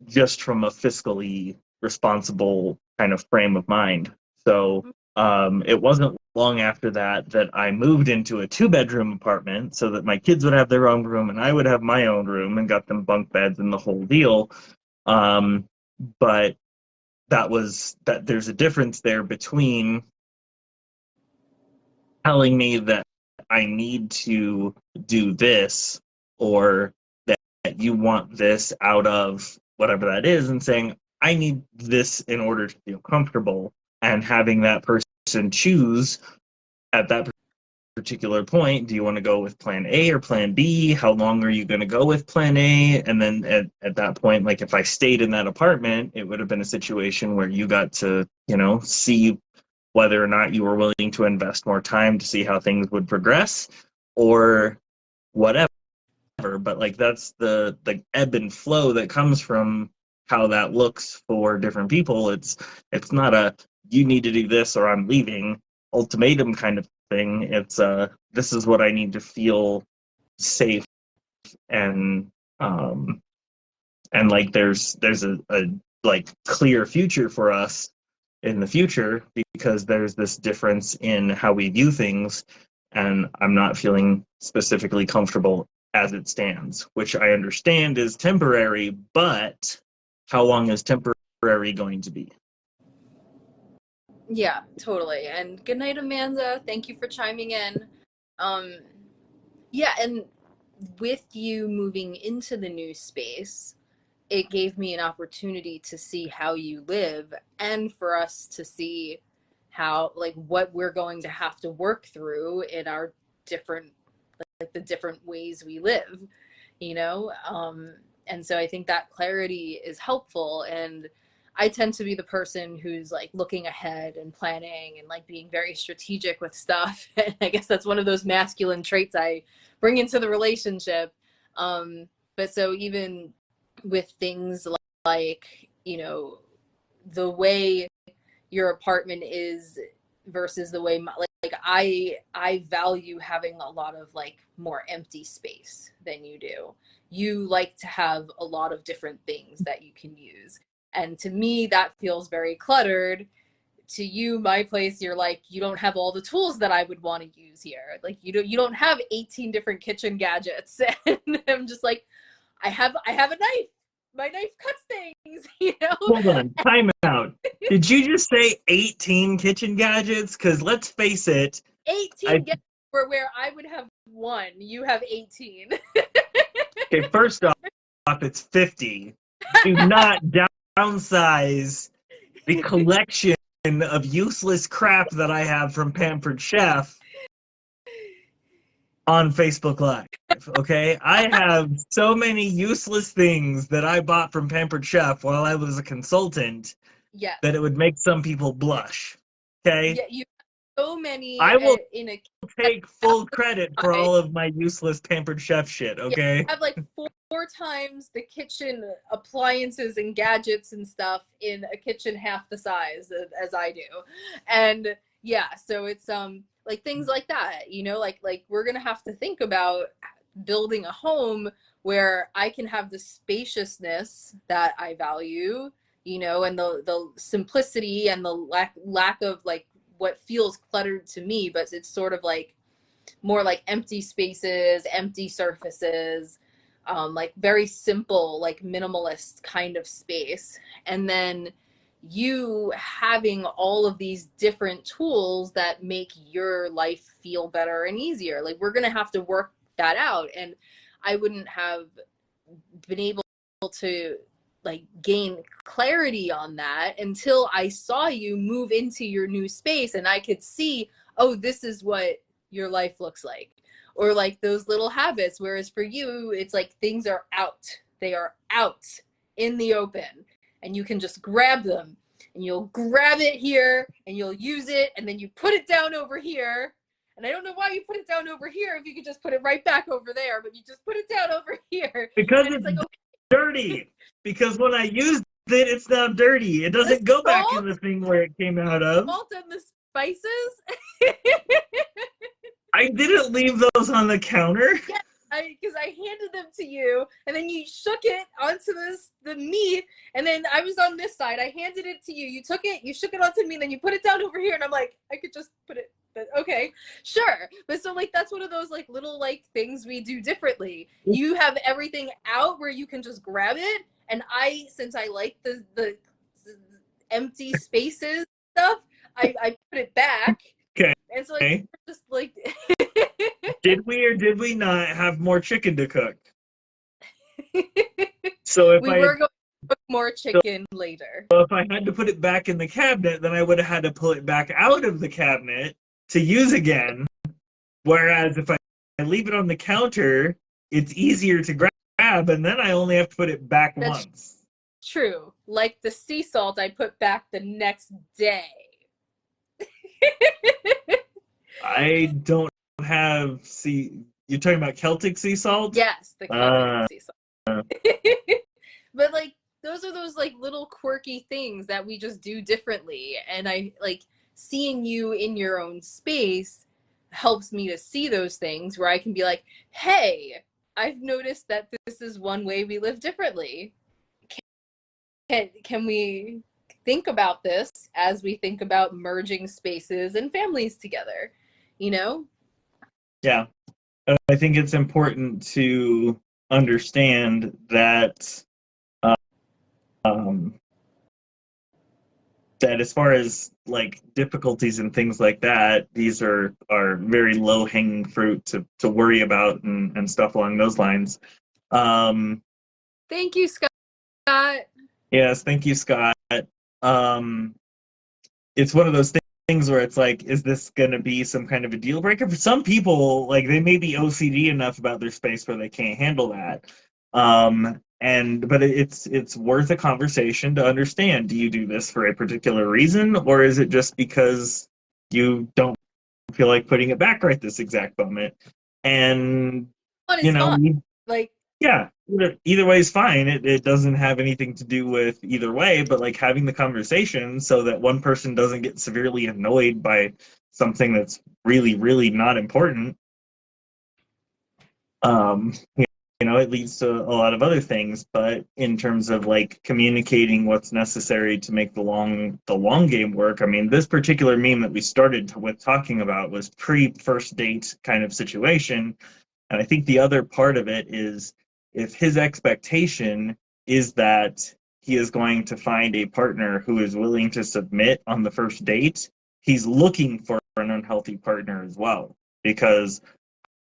just from a fiscally responsible kind of frame of mind. So it wasn't long after that that I moved into a 2-bedroom apartment so that my kids would have their own room and I would have my own room, and got them bunk beds and the whole deal. Um, but that there's a difference there between telling me that I need to do this, or that you want this out of whatever that is, and saying, I need this in order to feel comfortable, and having that person choose at that particular point, do you want to go with plan A or plan B? How long are you going to go with plan A? And then at that point, like if I stayed in that apartment, it would have been a situation where you got to, see whether or not you were willing to invest more time to see how things would progress or whatever. But like that's the ebb and flow that comes from how that looks for different people. It's not a you need to do this or I'm leaving ultimatum kind of thing. It's this is what I need to feel safe, and um and like there's a like clear future for us in the future, because there's this difference in how we view things, and I'm not feeling specifically comfortable as it stands, which I understand is temporary, but how long is temporary going to be? Yeah, totally. And good night, Amanda. Thank you for chiming in. Um, yeah, and with you moving into the new space, it gave me an opportunity to see how you live, and for us to see how, like, what we're going to have to work through in our different, like, the different ways we live, you know? And so I think that clarity is helpful. And I tend to be the person who's like looking ahead and planning and like being very strategic with stuff. And I guess that's one of those masculine traits I bring into the relationship. But so even with things like, the way your apartment is versus the way like I value having a lot of like more empty space than you do. You like to have a lot of different things that you can use. And to me, that feels very cluttered. To you, my place, you're like, you don't have all the tools that I would want to use here. Like you don't have 18 different kitchen gadgets. And I'm just like, I have a knife. My knife cuts things, you know? Hold on, time out. Did you just say 18 kitchen gadgets? Because let's face it. 18 gadgets where I would have one. You have 18. Okay, first off, it's 50. Do not downsize the collection of useless crap that I have from Pampered Chef on Facebook Live. Okay, I have so many useless things that I bought from Pampered Chef while I was a consultant. Yes. That it would make some people blush. Okay. Yeah, you have so many. I will in a take full credit for all of my useless Pampered Chef shit. Okay. Yeah, I have like four times the kitchen appliances and gadgets and stuff in a kitchen half the size as I do, and yeah, so it's like things like that, you know, like we're gonna have to think about building a home where I can have the spaciousness that I value, you know, and the simplicity and the lack of like what feels cluttered to me, but it's sort of like more like empty spaces, empty surfaces, like very simple, like minimalist kind of space. And then you having all of these different tools that make your life feel better and easier. Like we're going to have to work that out. And I wouldn't have been able to like gain clarity on that until I saw you move into your new space and I could see, oh, this is what your life looks like, or like those little habits. Whereas for you, it's like things are out. They are out in the open and you can just grab them and you'll grab it here and you'll use it and then you put it down over here. And I don't know why you put it down over here if you could just put it right back over there, but you just put it down over here. Because it's like, okay. Dirty. Because when I used it, it's now dirty. It doesn't go back in the thing where it came out of. Salt and the spices. I didn't leave those on the counter. Yeah, because I handed them to you, and then you shook it onto the meat, and then I was on this side. I handed it to you. You took it, you shook it onto me, and then you put it down over here, and I'm like, I could just put it. But okay, sure. But so like that's one of those like little like things we do differently. You have everything out where you can just grab it, and since I like the empty spaces stuff, I put it back. Okay. And so like just like did we or did we not have more chicken to cook? So if we were going to cook more chicken later. So if I had to put it back in the cabinet, then I would have had to pull it back out of the cabinet to use again. Whereas if I leave it on the counter, it's easier to grab, and then I only have to put it back once. True. Like the sea salt I put back the next day. I don't have you're talking about Celtic sea salt? Yes, the Celtic sea salt. But like those are those like little quirky things that we just do differently, and I like seeing you in your own space helps me to see those things where I can be like, hey, I've noticed that this is one way we live differently. Can we think about this as we think about merging spaces and families together, you know? Yeah. I think it's important to understand that that as far as like difficulties and things like that, these are very low hanging fruit to worry about and stuff along those lines. Thank you, Scott. Yes, thank you, Scott. It's one of those things where it's like, is this going to be some kind of a deal breaker? For some people, like they may be OCD enough about their space where they can't handle that. But it's worth a conversation to understand. Do you do this for a particular reason, or is it just because you don't feel like putting it back right this exact moment? And you know, like yeah, either way is fine. It doesn't have anything to do with either way, but like having the conversation so that one person doesn't get severely annoyed by something that's really, really not important, um, it leads to a lot of other things. But in terms of like communicating what's necessary to make the long game work, I mean, this particular meme that we started with talking about was pre first date kind of situation. And I think the other part of it is if his expectation is that he is going to find a partner who is willing to submit on the first date, he's looking for an unhealthy partner as well. Because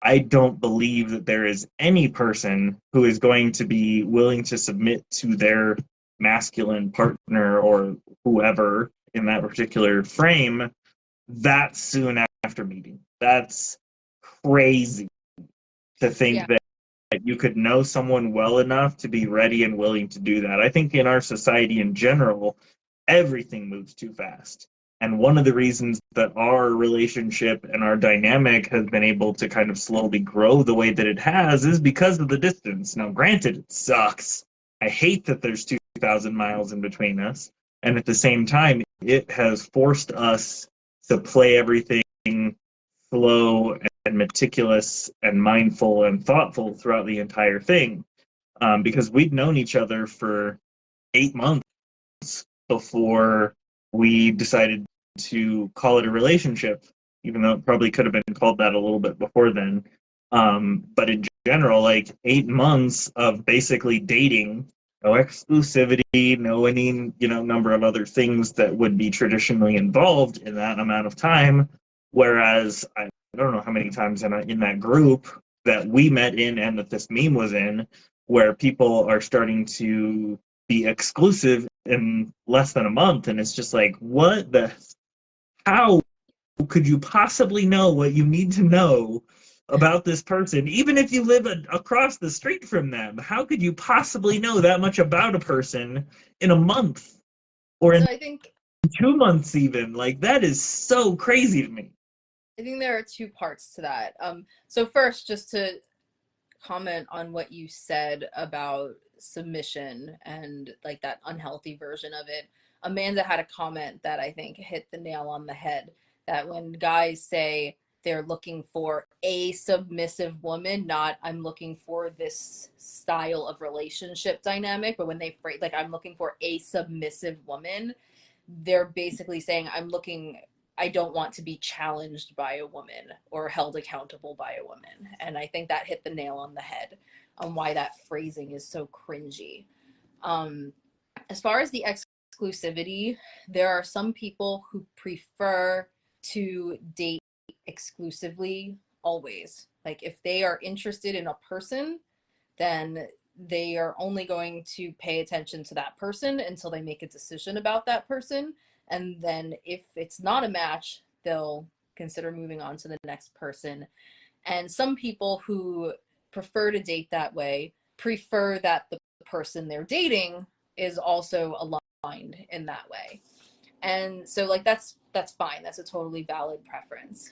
I don't believe that there is any person who is going to be willing to submit to their masculine partner or whoever in that particular frame that soon after meeting. That's crazy to think Yeah. that you could know someone well enough to be ready and willing to do that. I think in our society in general, everything moves too fast. And one of the reasons that our relationship and our dynamic has been able to kind of slowly grow the way that it has is because of the distance. Now, granted, it sucks. I hate that there's 2,000 miles in between us. And at the same time, it has forced us to play everything slow and meticulous and mindful and thoughtful throughout the entire thing. Because we'd known each other for 8 months before we decided to call it a relationship, even though it probably could have been called that a little bit before then. But in general, like 8 months of basically dating, no exclusivity, no any, number of other things that would be traditionally involved in that amount of time. Whereas I don't know how many times in that group that we met in and that this meme was in, where people are starting to be exclusive in less than a month. And it's just like, how could you possibly know what you need to know about this person, even if you live across the street from them? How could you possibly know that much about a person in a month or So in I think 2 months even? Like, that is so crazy to me. there are two parts to that. So first, just to comment on what you said about submission and like that unhealthy version of it. Amanda had a comment that I think hit the nail on the head, that when guys say they're looking for a submissive woman, not I'm looking for this style of relationship dynamic, but when they phrase like I'm looking for a submissive woman, they're basically saying I don't want to be challenged by a woman or held accountable by a woman. And I think that hit the nail on the head on why that phrasing is so cringy. Um, as far as the exclusivity, there are some people who prefer to date exclusively always. Like if they are interested in a person, then they are only going to pay attention to that person until they make a decision about that person. And then if it's not a match, they'll consider moving on to the next person. And some people who prefer to date that way prefer that the person they're dating is also aligned in that way. And so like that's fine. That's a totally valid preference.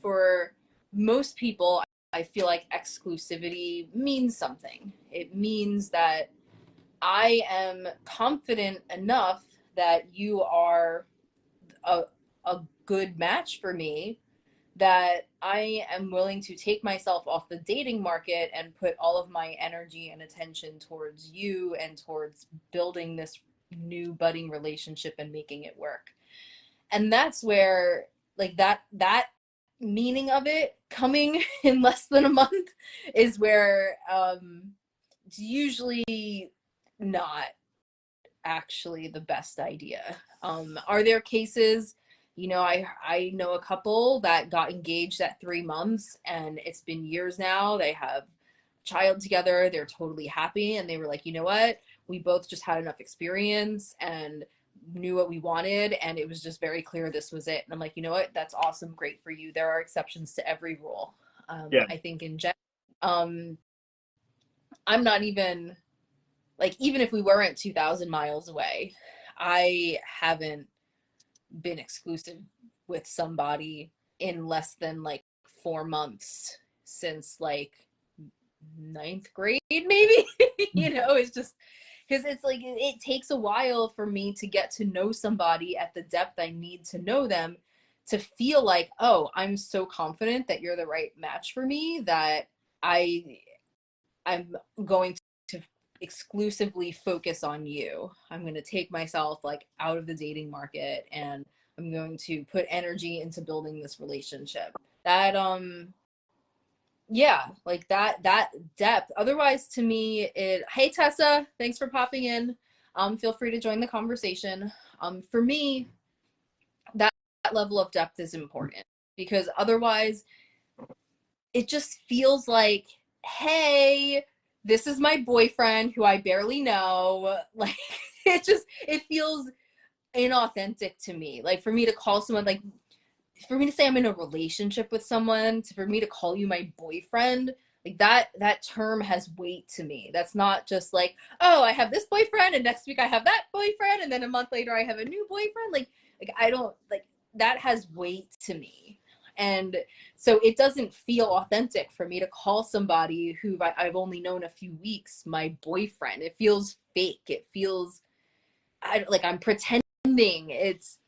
For most people, I feel like exclusivity means something. It means that I am confident enough that you are a, a good match for me, that I am willing to take myself off the dating market and put all of my energy and attention towards you and towards building this new budding relationship and making it work. And that's where like that meaning of it coming in less than a month is where it's usually not actually the best idea. Are there cases, I know a couple that got engaged at 3 months and it's been years now. They have a child together. They're totally happy. And they were like, you know what? We both just had enough experience and knew what we wanted. And it was just very clear this was it. And I'm like, you know what? That's awesome. Great for you. There are exceptions to every rule. Yeah. I think in general, I'm not even like, even if we weren't 2,000 miles away, I haven't been exclusive with somebody in less than like 4 months since like ninth grade, maybe. It's just because it's like it takes a while for me to get to know somebody at the depth I need to know them to feel like, oh, I'm so confident that you're the right match for me that I'm going to exclusively focus on you. I'm going to take myself like out of the dating market, and I'm going to put energy into building this relationship. That yeah, like that depth. Otherwise, to me, it. Hey Tessa, thanks for popping in. Feel free to join the conversation. For me, that level of depth is important, because otherwise it just feels like, hey, this is my boyfriend who I barely know. Like, it feels inauthentic to me. Like, for me to call someone, like, for me to say I'm in a relationship with someone, for me to call you my boyfriend, like that term has weight to me. That's not just like, oh, I have this boyfriend and next week I have that boyfriend and then a month later I have a new boyfriend. Like I don't like that has weight to me. And so it doesn't feel authentic for me to call somebody who I've only known a few weeks my boyfriend. It feels fake. It feels like I'm pretending. It's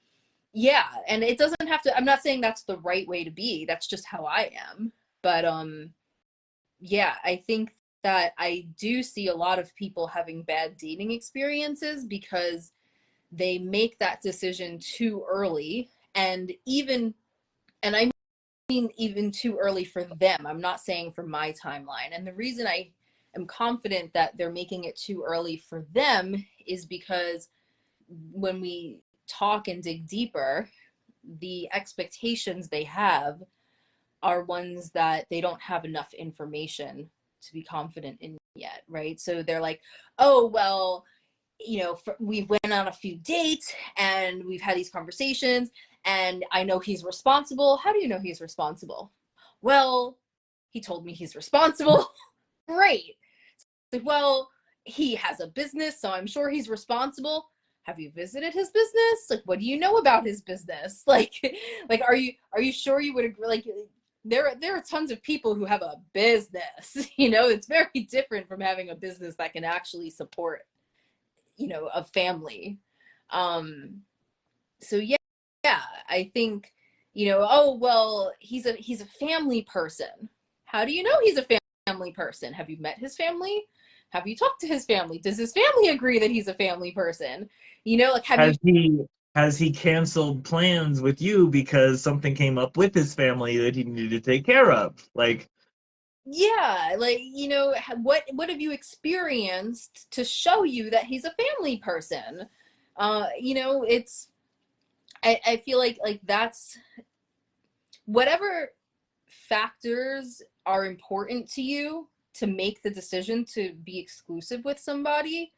yeah, and it doesn't have to. I'm not saying that's the right way to be. That's just how I am. But yeah, I think that I do see a lot of people having bad dating experiences because they make that decision too early, and I mean even too early for them. I'm not saying for my timeline. And the reason I am confident that they're making it too early for them is because when we talk and dig deeper, the expectations they have are ones that they don't have enough information to be confident in yet, right? So they're like, oh, well, we went on a few dates and we've had these conversations and I know he's responsible. How do you know he's responsible? Well, he told me he's responsible. Great. Well, he has a business, so I'm sure he's responsible. Have you visited his business? Like, what do you know about his business? Like, are you sure you would agree? Like, there are tons of people who have a business. It's very different from having a business that can actually support, a family. So yeah, I think, oh well, he's a family person. How do you know he's a family person? Have you met his family? Have you talked to his family? Does his family agree that he's a family person? Like, have you? Has he canceled plans with you because something came up with his family that he needed to take care of? Like, Yeah, like, what have you experienced to show you that he's a family person? It's I feel like that's whatever factors are important to you to make the decision to be exclusive with somebody.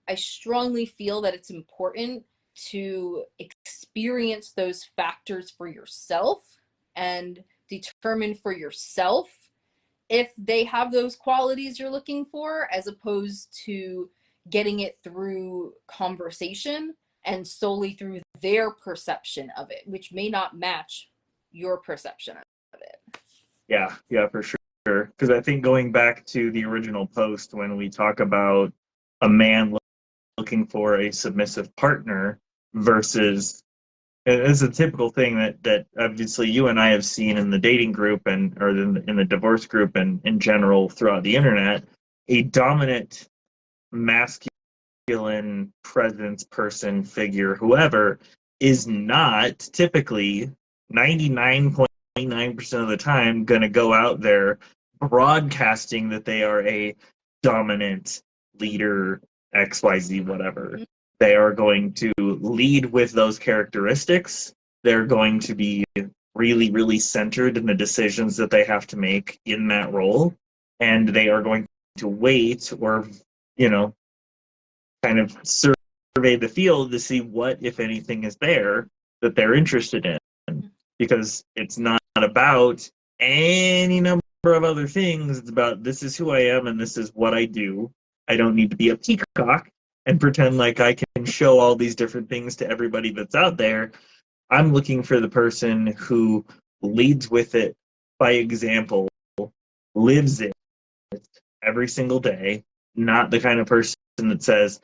I strongly feel that it's important to experience those factors for yourself and determine for yourself if they have those qualities you're looking for, as opposed to getting it through conversation and solely through their perception of it, which may not match your perception of it. yeah, for sure. Because I think going back to the original post, when we talk about a man looking for a submissive partner versus, it's a typical thing that obviously you and I have seen in the dating group or in the divorce group and in general throughout the internet, a dominant masculine presence, person, figure, whoever, is not typically 99.9% of the time going to go out there broadcasting that they are a dominant leader, XYZ, whatever. Mm-hmm. They are going to lead with those characteristics. They're going to be really, really centered in the decisions that they have to make in that role. And they are going to wait or, kind of survey the field to see what, if anything, is there that they're interested in. Because it's not about any number of other things. It's about, this is who I am and this is what I do. I don't need to be a peacock and pretend like I can show all these different things to everybody that's out there. I'm looking for the person who leads with it by example, lives it every single day, not the kind of person that says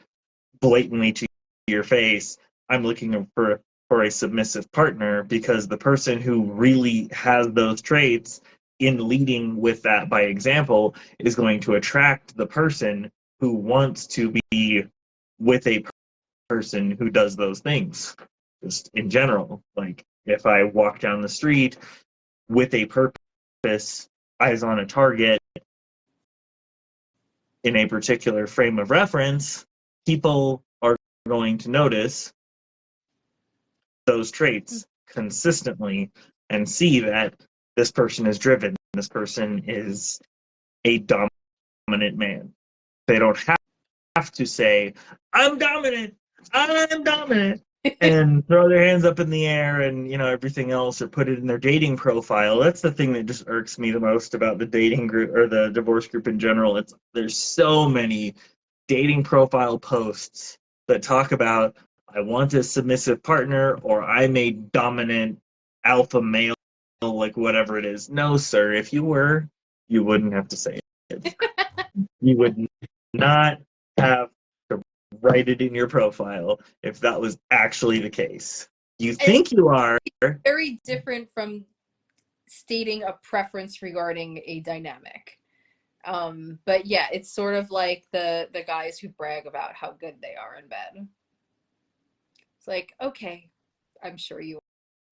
blatantly to your face, I'm looking for for a submissive partner, because the person who really has those traits in leading with that by example is going to attract the person who wants to be with a person who does those things. Just in general, like if I walk down the street with a purpose, eyes on a target in a particular frame of reference, people are going to notice those traits consistently and see that this person is driven, this person is a dominant man. They don't have to say, I'm dominant, and throw their hands up in the air and, everything else, or put it in their dating profile. That's the thing that just irks me the most about the dating group or the divorce group in general. There's so many dating profile posts that talk about, I want a submissive partner, or I'm a dominant alpha male, like whatever it is. No, sir, if you were, you wouldn't have to say it. You would not have to write it in your profile if that was actually the case. You think you are. Very different from stating a preference regarding a dynamic. But yeah, it's sort of like the guys who brag about how good they are in bed. It's like, okay, I'm sure you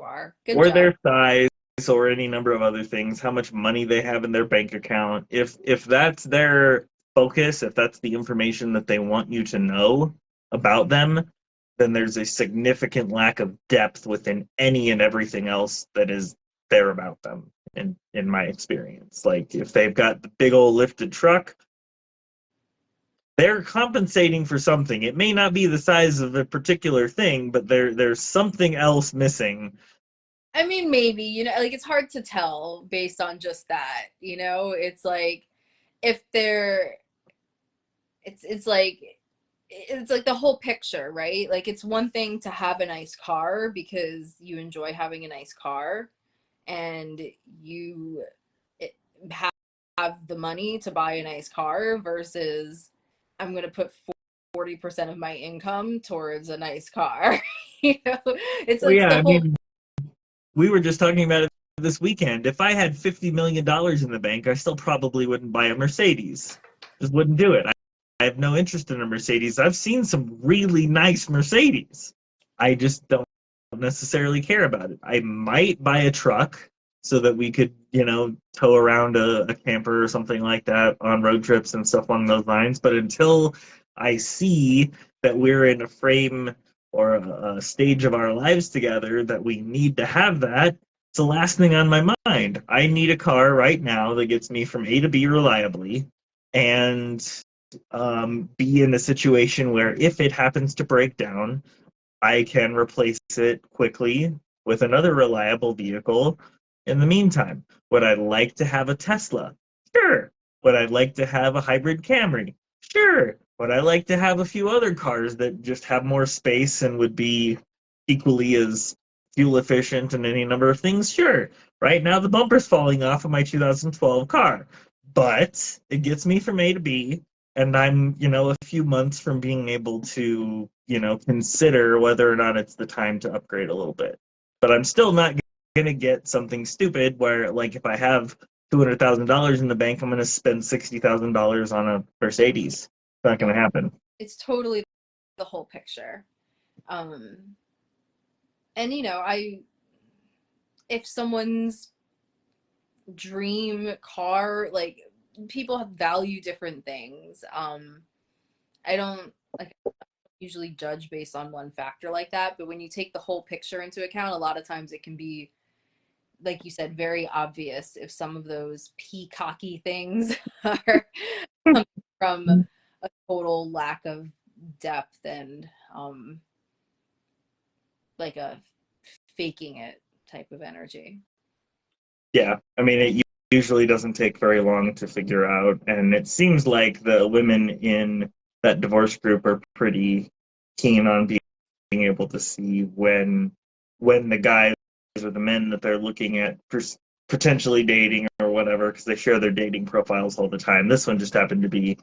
are. Good or job. Their size, or any number of other things, how much money they have in their bank account. If that's their focus, if that's the information that they want you to know about them, then there's a significant lack of depth within any and everything else that is there about them, in my experience. Like if they've got the big old lifted truck, they're compensating for something. It may not be the size of a particular thing, but there's something else missing. I mean, maybe, like it's hard to tell based on just that, it's like if they're, it's like the whole picture, right? Like it's one thing to have a nice car because you enjoy having a nice car and you have the money to buy a nice car versus I'm going to put 40% of my income towards a nice car. It's Well, like yeah, the I whole. mean, we were just talking about it this weekend. If I had $50 million in the bank, I still probably wouldn't buy a Mercedes. Just wouldn't do it. I have no interest in a Mercedes. I've seen some really nice Mercedes. I just don't necessarily care about it. I might buy a truck so that we could, tow around a camper or something like that on road trips and stuff along those lines. But until I see that we're in a frame or a stage of our lives together that we need to have that, it's the last thing on my mind. I need a car right now that gets me from A to B reliably, and be in a situation where if it happens to break down, I can replace it quickly with another reliable vehicle in the meantime. Would I like to have a Tesla? Sure. Would I like to have a hybrid Camry? Sure. Would I like to have a few other cars that just have more space and would be equally as fuel efficient and any number of things? Sure. Right now, the bumper's falling off of my 2012 car, but it gets me from A to B, and I'm, a few months from being able to, consider whether or not it's the time to upgrade a little bit. But I'm still not going to get something stupid where, like, if I have $200,000 in the bank, I'm going to spend $60,000 on a Mercedes. It's not going to happen. It's totally the whole picture. And if someone's dream car, like people value different things. I don't usually judge based on one factor like that, but when you take the whole picture into account, a lot of times it can be, like you said, very obvious if some of those peacocky things are from a total lack of depth and like a faking it type of energy. Yeah, I mean, it usually doesn't take very long to figure out, and it seems like the women in that divorce group are pretty keen on being able to see when the guys or the men that they're looking at potentially dating or whatever, because they share their dating profiles all the time. This one just happened to be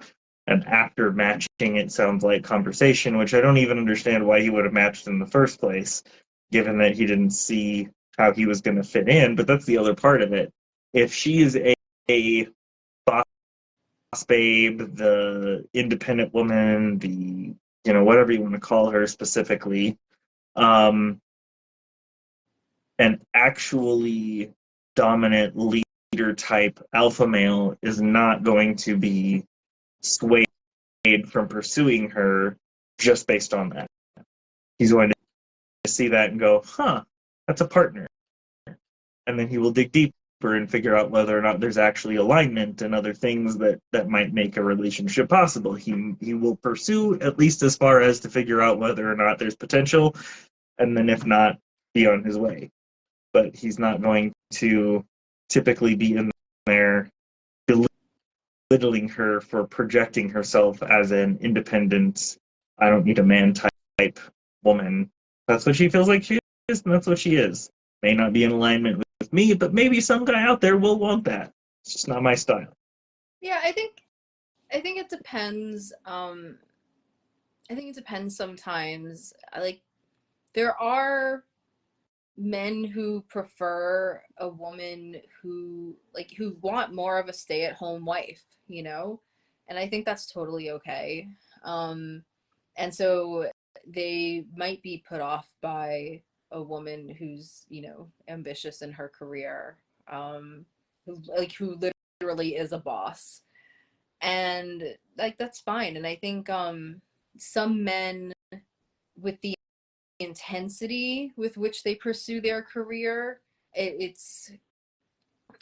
an after matching, it sounds like, conversation, which I don't even understand why he would have matched in the first place. given that he didn't see how he was going to fit in. But that's the other part of it. If she is a boss babe, the independent woman, the, whatever you want to call her specifically, an actually dominant leader type alpha male is not going to be swayed from pursuing her just based on that. He's going to see that and go, huh, that's a partner. And then he will dig deeper and figure out whether or not there's actually alignment and other things that might make a relationship possible. He will pursue at least as far as to figure out whether or not there's potential, and then if not, be on his way. But he's not going to typically be in there belittling her for projecting herself as an independent, I don't need a man type woman. That's what she feels like she is, and that's what she is. May not be in alignment with me, but maybe some guy out there will want that. It's just not my style. Yeah, I think it depends. I think it depends sometimes. There are men who prefer a woman who want more of a stay-at-home wife, and I think that's totally okay. And so they might be put off by a woman who's ambitious in her career, who literally is a boss, and that's fine. And I think some men, with the intensity with which they pursue their career, it's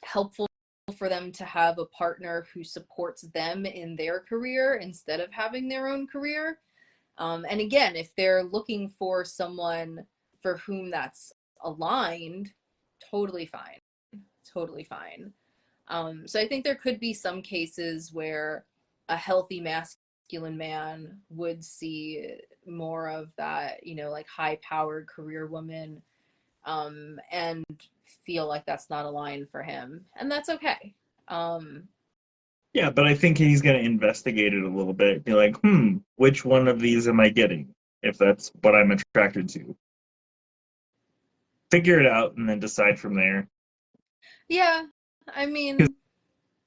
helpful for them to have a partner who supports them in their career instead of having their own career. And again, if they're looking for someone for whom that's aligned, totally fine. Totally fine. So I think there could be some cases where a healthy masculine man would see more of that, high-powered career woman, and feel like that's not aligned for him, and that's okay. Yeah, but I think he's going to investigate it a little bit. Be like, which one of these am I getting? If that's what I'm attracted to. Figure it out and then decide from there. Yeah, I mean,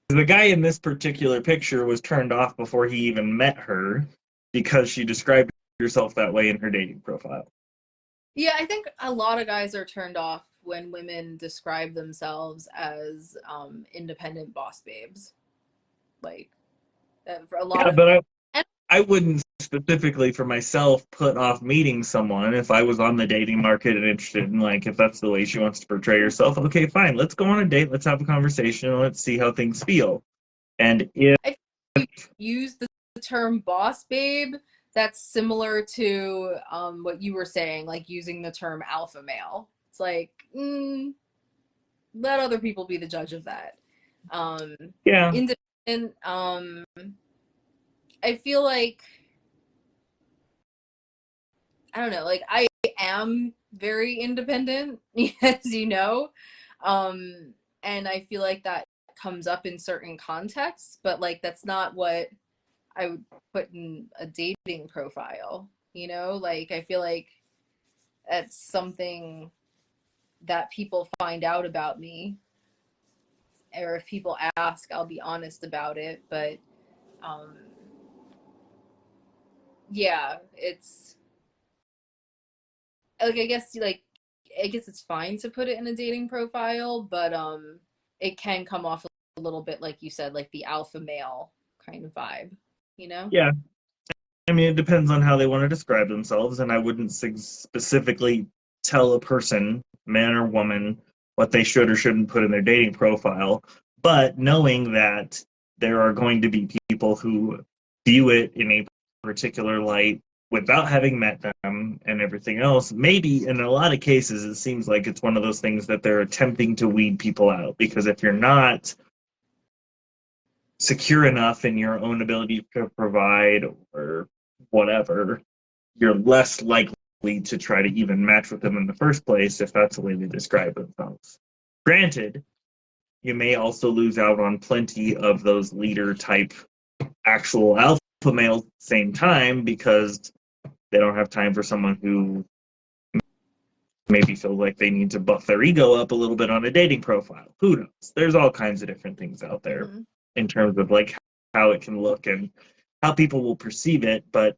the guy in this particular picture was turned off before he even met her because she described herself that way in her dating profile. Yeah, I think a lot of guys are turned off when women describe themselves as independent boss babes. For a lot of, but and I wouldn't specifically for myself put off meeting someone if I was on the dating market and interested in, if that's the way she wants to portray herself. Okay, fine, let's go on a date, let's have a conversation, and let's see how things feel. And if you use the term boss babe, that's similar to what you were saying, using the term alpha male. It's let other people be the judge of that. Yeah. Independent, I feel like, I don't know, I am very independent, as you know, and I feel like that comes up in certain contexts, but that's not what I would put in a dating profile, I feel like that's something that people find out about me, or if people ask, I'll be honest about it, but yeah, it's I guess it's fine to put it in a dating profile, but it can come off a little bit, like you said, like the alpha male kind of vibe, Yeah. I mean, it depends on how they want to describe themselves, and I wouldn't specifically tell a person, man or woman, what they should or shouldn't put in their dating profile. But knowing that there are going to be people who view it in a particular light without having met them and everything else, maybe in a lot of cases, it seems like it's one of those things that they're attempting to weed people out. Because if you're not secure enough in your own ability to provide or whatever, you're less likely to try to even match with them in the first place if that's the way they describe themselves. Granted, you may also lose out on plenty of those leader type actual alpha males at the same time because they don't have time for someone who maybe feel like they need to buff their ego up a little bit on a dating profile. Who knows? There's all kinds of different things out there in terms of like how it can look and how people will perceive it. But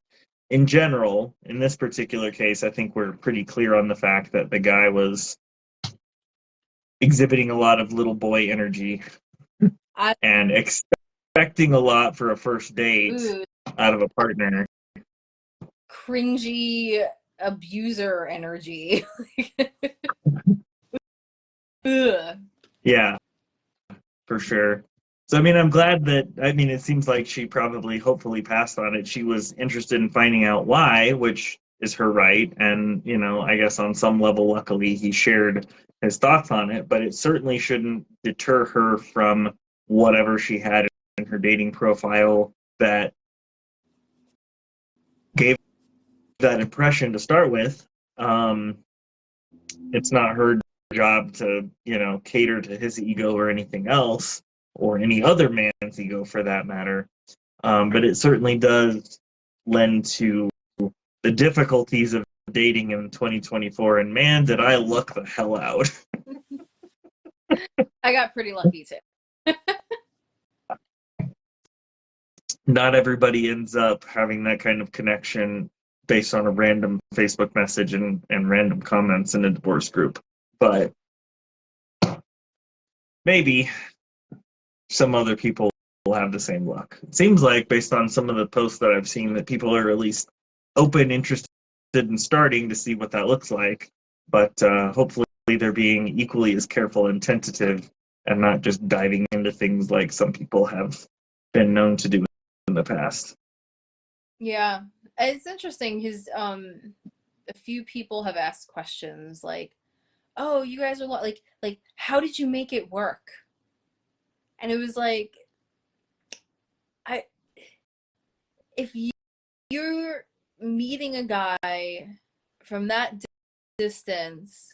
in general, in this particular case, I think we're pretty clear on the fact that the guy was exhibiting a lot of little boy energy and expecting a lot for a first date out of a partner. Cringy abuser energy. Yeah, for sure. So, I mean, I'm glad that, I mean, it seems like she probably, hopefully passed on it. She was interested in finding out why, which is her right. And, you know, I guess on some level, luckily, he shared his thoughts on it, but it certainly shouldn't deter her from whatever she had in her dating profile that gave that impression to start with. It's not her job to, you know, cater to his ego or anything else, or any other man's ego for that matter. But it certainly does lend to the difficulties of dating in 2024. And man, did I luck the hell out. I got pretty lucky too. Not everybody ends up having that kind of connection based on a random Facebook message and random comments in a divorce group. But maybe some other people will have the same luck. It seems like, based on some of the posts that I've seen, that people are at least open, interested in starting to see what that looks like. But hopefully they're being equally as careful and tentative and not just diving into things like some people have been known to do in the past. Yeah, it's interesting because a few people have asked questions like, "Oh, you guys are like how did you make it work?" And it was like, if you're meeting a guy from that distance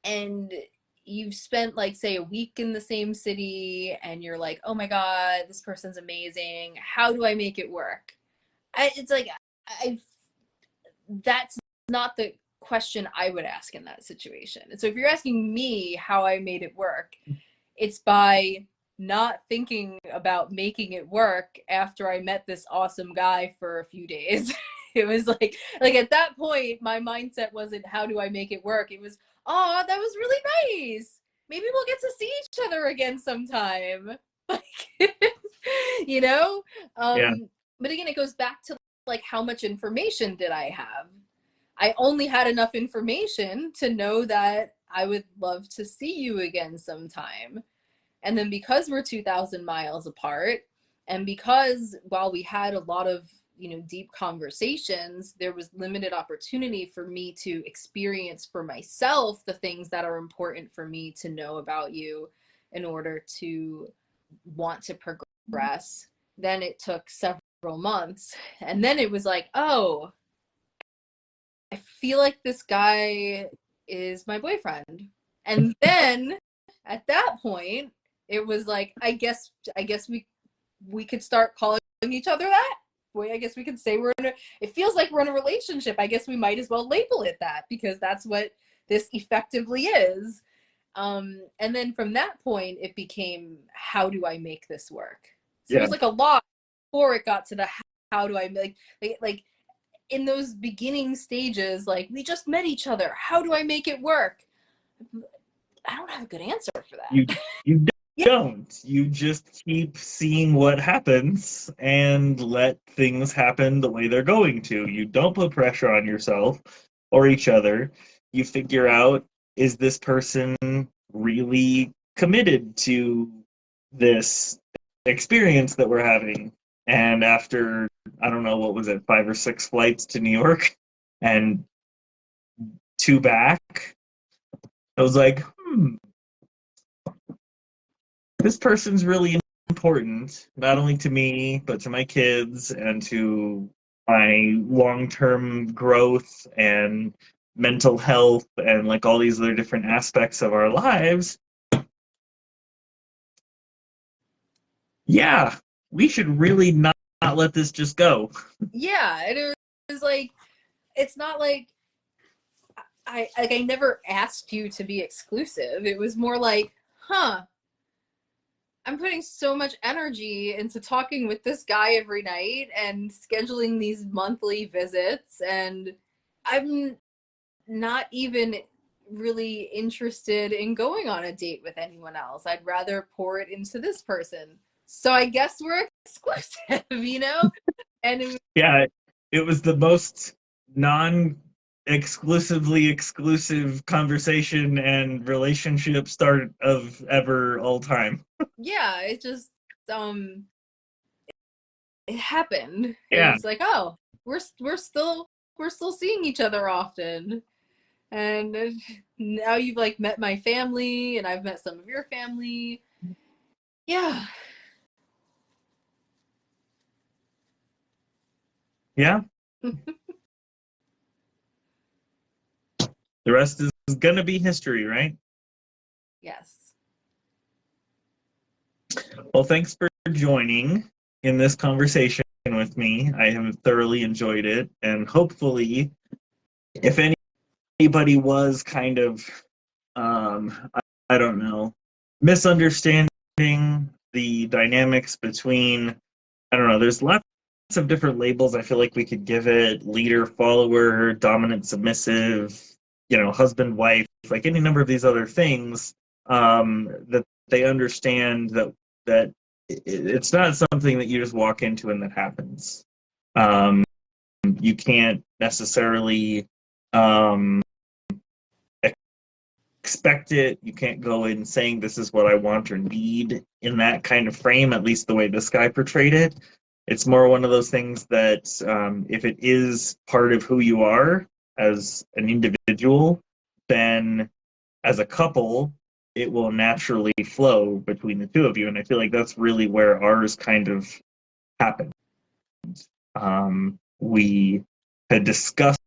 and you've spent like say a week in the same city and you're like, oh my god, this person's amazing, how do I make it work? It's like that's not the question I would ask in that situation. And so if you're asking me how I made it work, it's by not thinking about making it work after I met this awesome guy for a few days. It was like at that point, my mindset wasn't how do I make it work? It was, oh, that was really nice. Maybe we'll get to see each other again sometime. Like, you know? Yeah. But again, it goes back to like how much information did I have? I only had enough information to know that I would love to see you again sometime. And then because we're 2,000 miles apart, and because while we had a lot of, you know, deep conversations, there was limited opportunity for me to experience for myself the things that are important for me to know about you in order to want to progress. Then it took several months. And then it was like, oh, I feel like this guy is my boyfriend. And then at that point, it was like, I guess we could start calling each other that. I guess we could say it feels like we're in a relationship. I guess we might as well label it that, because that's what this effectively is. And then from that point, it became, how do I make this work? So it was like a lot before it got to the how do I make, like in those beginning stages, like, we just met each other, how do I make it work? I don't have a good answer for that. You don't. You just keep seeing what happens and let things happen the way they're going to. You don't put pressure on yourself or each other. You figure out, is this person really committed to this experience that we're having? And after, I don't know, what was it, 5 or 6 flights to New York and 2 back, I was like, this person's really important, not only to me, but to my kids and to my long-term growth and mental health and like all these other different aspects of our lives. Yeah, we should really not let this just go. Yeah, it was like, it's not like I never asked you to be exclusive. It was more like, huh, I'm putting so much energy into talking with this guy every night and scheduling these monthly visits, and I'm not even really interested in going on a date with anyone else. I'd rather pour it into this person. So I guess we're exclusive, you know? And it, Yeah, it was the most non exclusively exclusive conversation and relationship start of ever all time. yeah, it just um it happened. It Yeah. was like, oh, we're still seeing each other often. And now you've like met my family and I've met some of your family. Yeah. Yeah. The rest is gonna be history, right? Yes. Well, thanks for joining in this conversation with me. I have thoroughly enjoyed it, and hopefully, if anybody was kind of, I don't know, misunderstanding the dynamics between, I don't know, there's lots of different labels I feel like we could give it: leader, follower, dominant, submissive, husband, wife, like any number of these other things, that they understand that it's not something that you just walk into and that happens. Um, you can't necessarily um, expect it. You can't go in saying this is what I want or need in that kind of frame, at least the way this guy portrayed it. It's more one of those things that if it is part of who you are as an individual, then as a couple, it will naturally flow between the two of you. And I feel like that's really where ours kind of happened. We had discussed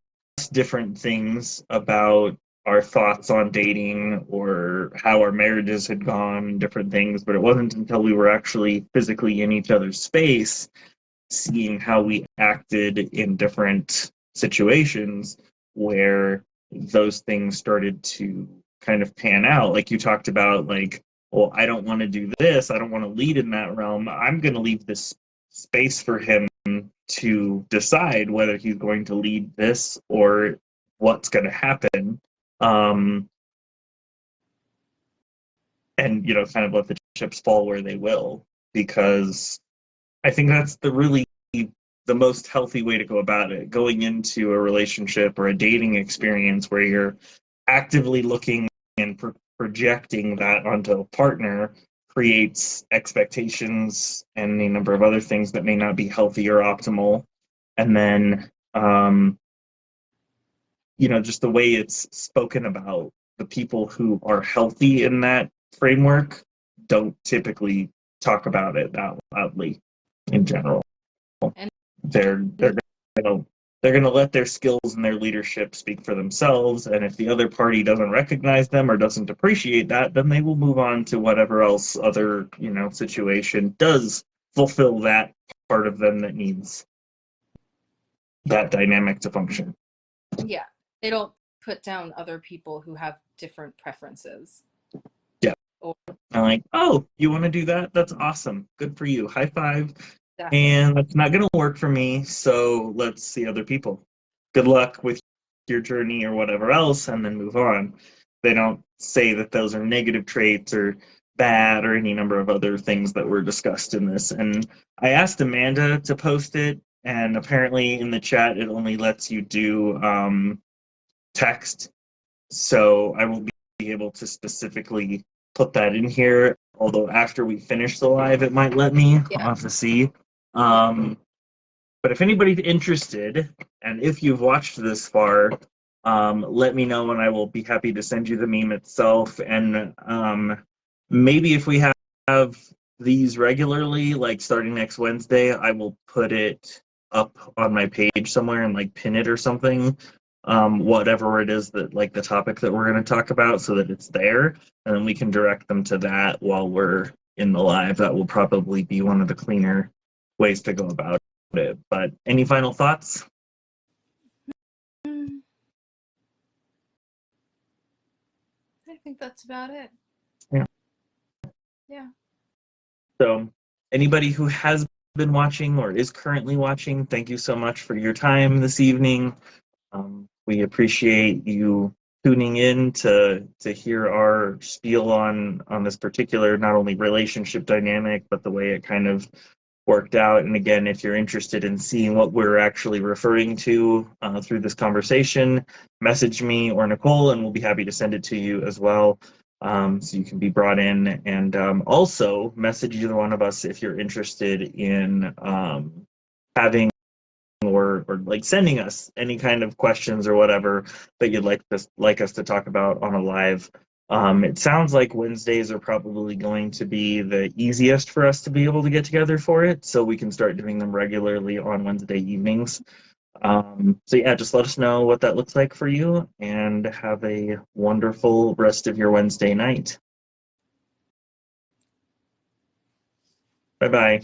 different things about our thoughts on dating or how our marriages had gone, different things, but it wasn't until we were actually physically in each other's space, seeing how we acted in different situations, where those things started to kind of pan out. Like you talked about, like, well, I don't want to do this, I don't want to lead in that realm, I'm going to leave this space for him to decide whether he's going to lead this or what's going to happen. um, and kind of let the chips fall where they will, because I think that's the most healthy way to go about it. Going into a relationship or a dating experience where you're actively looking and projecting that onto a partner creates expectations and a number of other things that may not be healthy or optimal. And then, just the way it's spoken about, the people who are healthy in that framework don't typically talk about it that loudly in general. And They're gonna they're gonna let their skills and their leadership speak for themselves, and if the other party doesn't recognize them or doesn't appreciate that, then they will move on to whatever else other situation does fulfill that part of them that needs that dynamic to function. yeah, they don't put down other people who have different preferences. Yeah. Or I'm like, oh, you want to do that? That's awesome. Good for you. High five. exactly. And that's not going to work for me. So let's see other people. Good luck with your journey or whatever else, and then move on. They don't say that those are negative traits or bad or any number of other things that were discussed in this. And I asked Amanda to post it, and apparently in the chat it only lets you do text. So I will be able to specifically put that in here. Although after we finish the live, it might let me. Yeah. I'll have to see. But if anybody's interested, and if you've watched this far, let me know, and I will be happy to send you the meme itself. And maybe if we have these regularly, like starting next Wednesday, I will put it up on my page somewhere and like pin it or something. Whatever it is that, like, the topic that we're going to talk about, so that it's there, and then we can direct them to that while we're in the live. That will probably be one of the cleaner ways to go about it. But any final thoughts? think that's about it. Yeah. Yeah. So anybody who has been watching or is currently watching, thank you so much for your time this evening. We appreciate you tuning in to hear our spiel on this particular not only relationship dynamic, but the way it kind of worked out. And again, if you're interested in seeing what we're actually referring to through this conversation, message me or Nicole, and we'll be happy to send it to you as well. So you can be brought in, and also message either one of us if you're interested in having or like sending us any kind of questions or whatever that you'd like us to talk about on a live. It sounds like Wednesdays are probably going to be the easiest for us to be able to get together for it, so we can start doing them regularly on Wednesday evenings. So yeah, just let us know what that looks like for you, and have a wonderful rest of your Wednesday night. Bye-bye.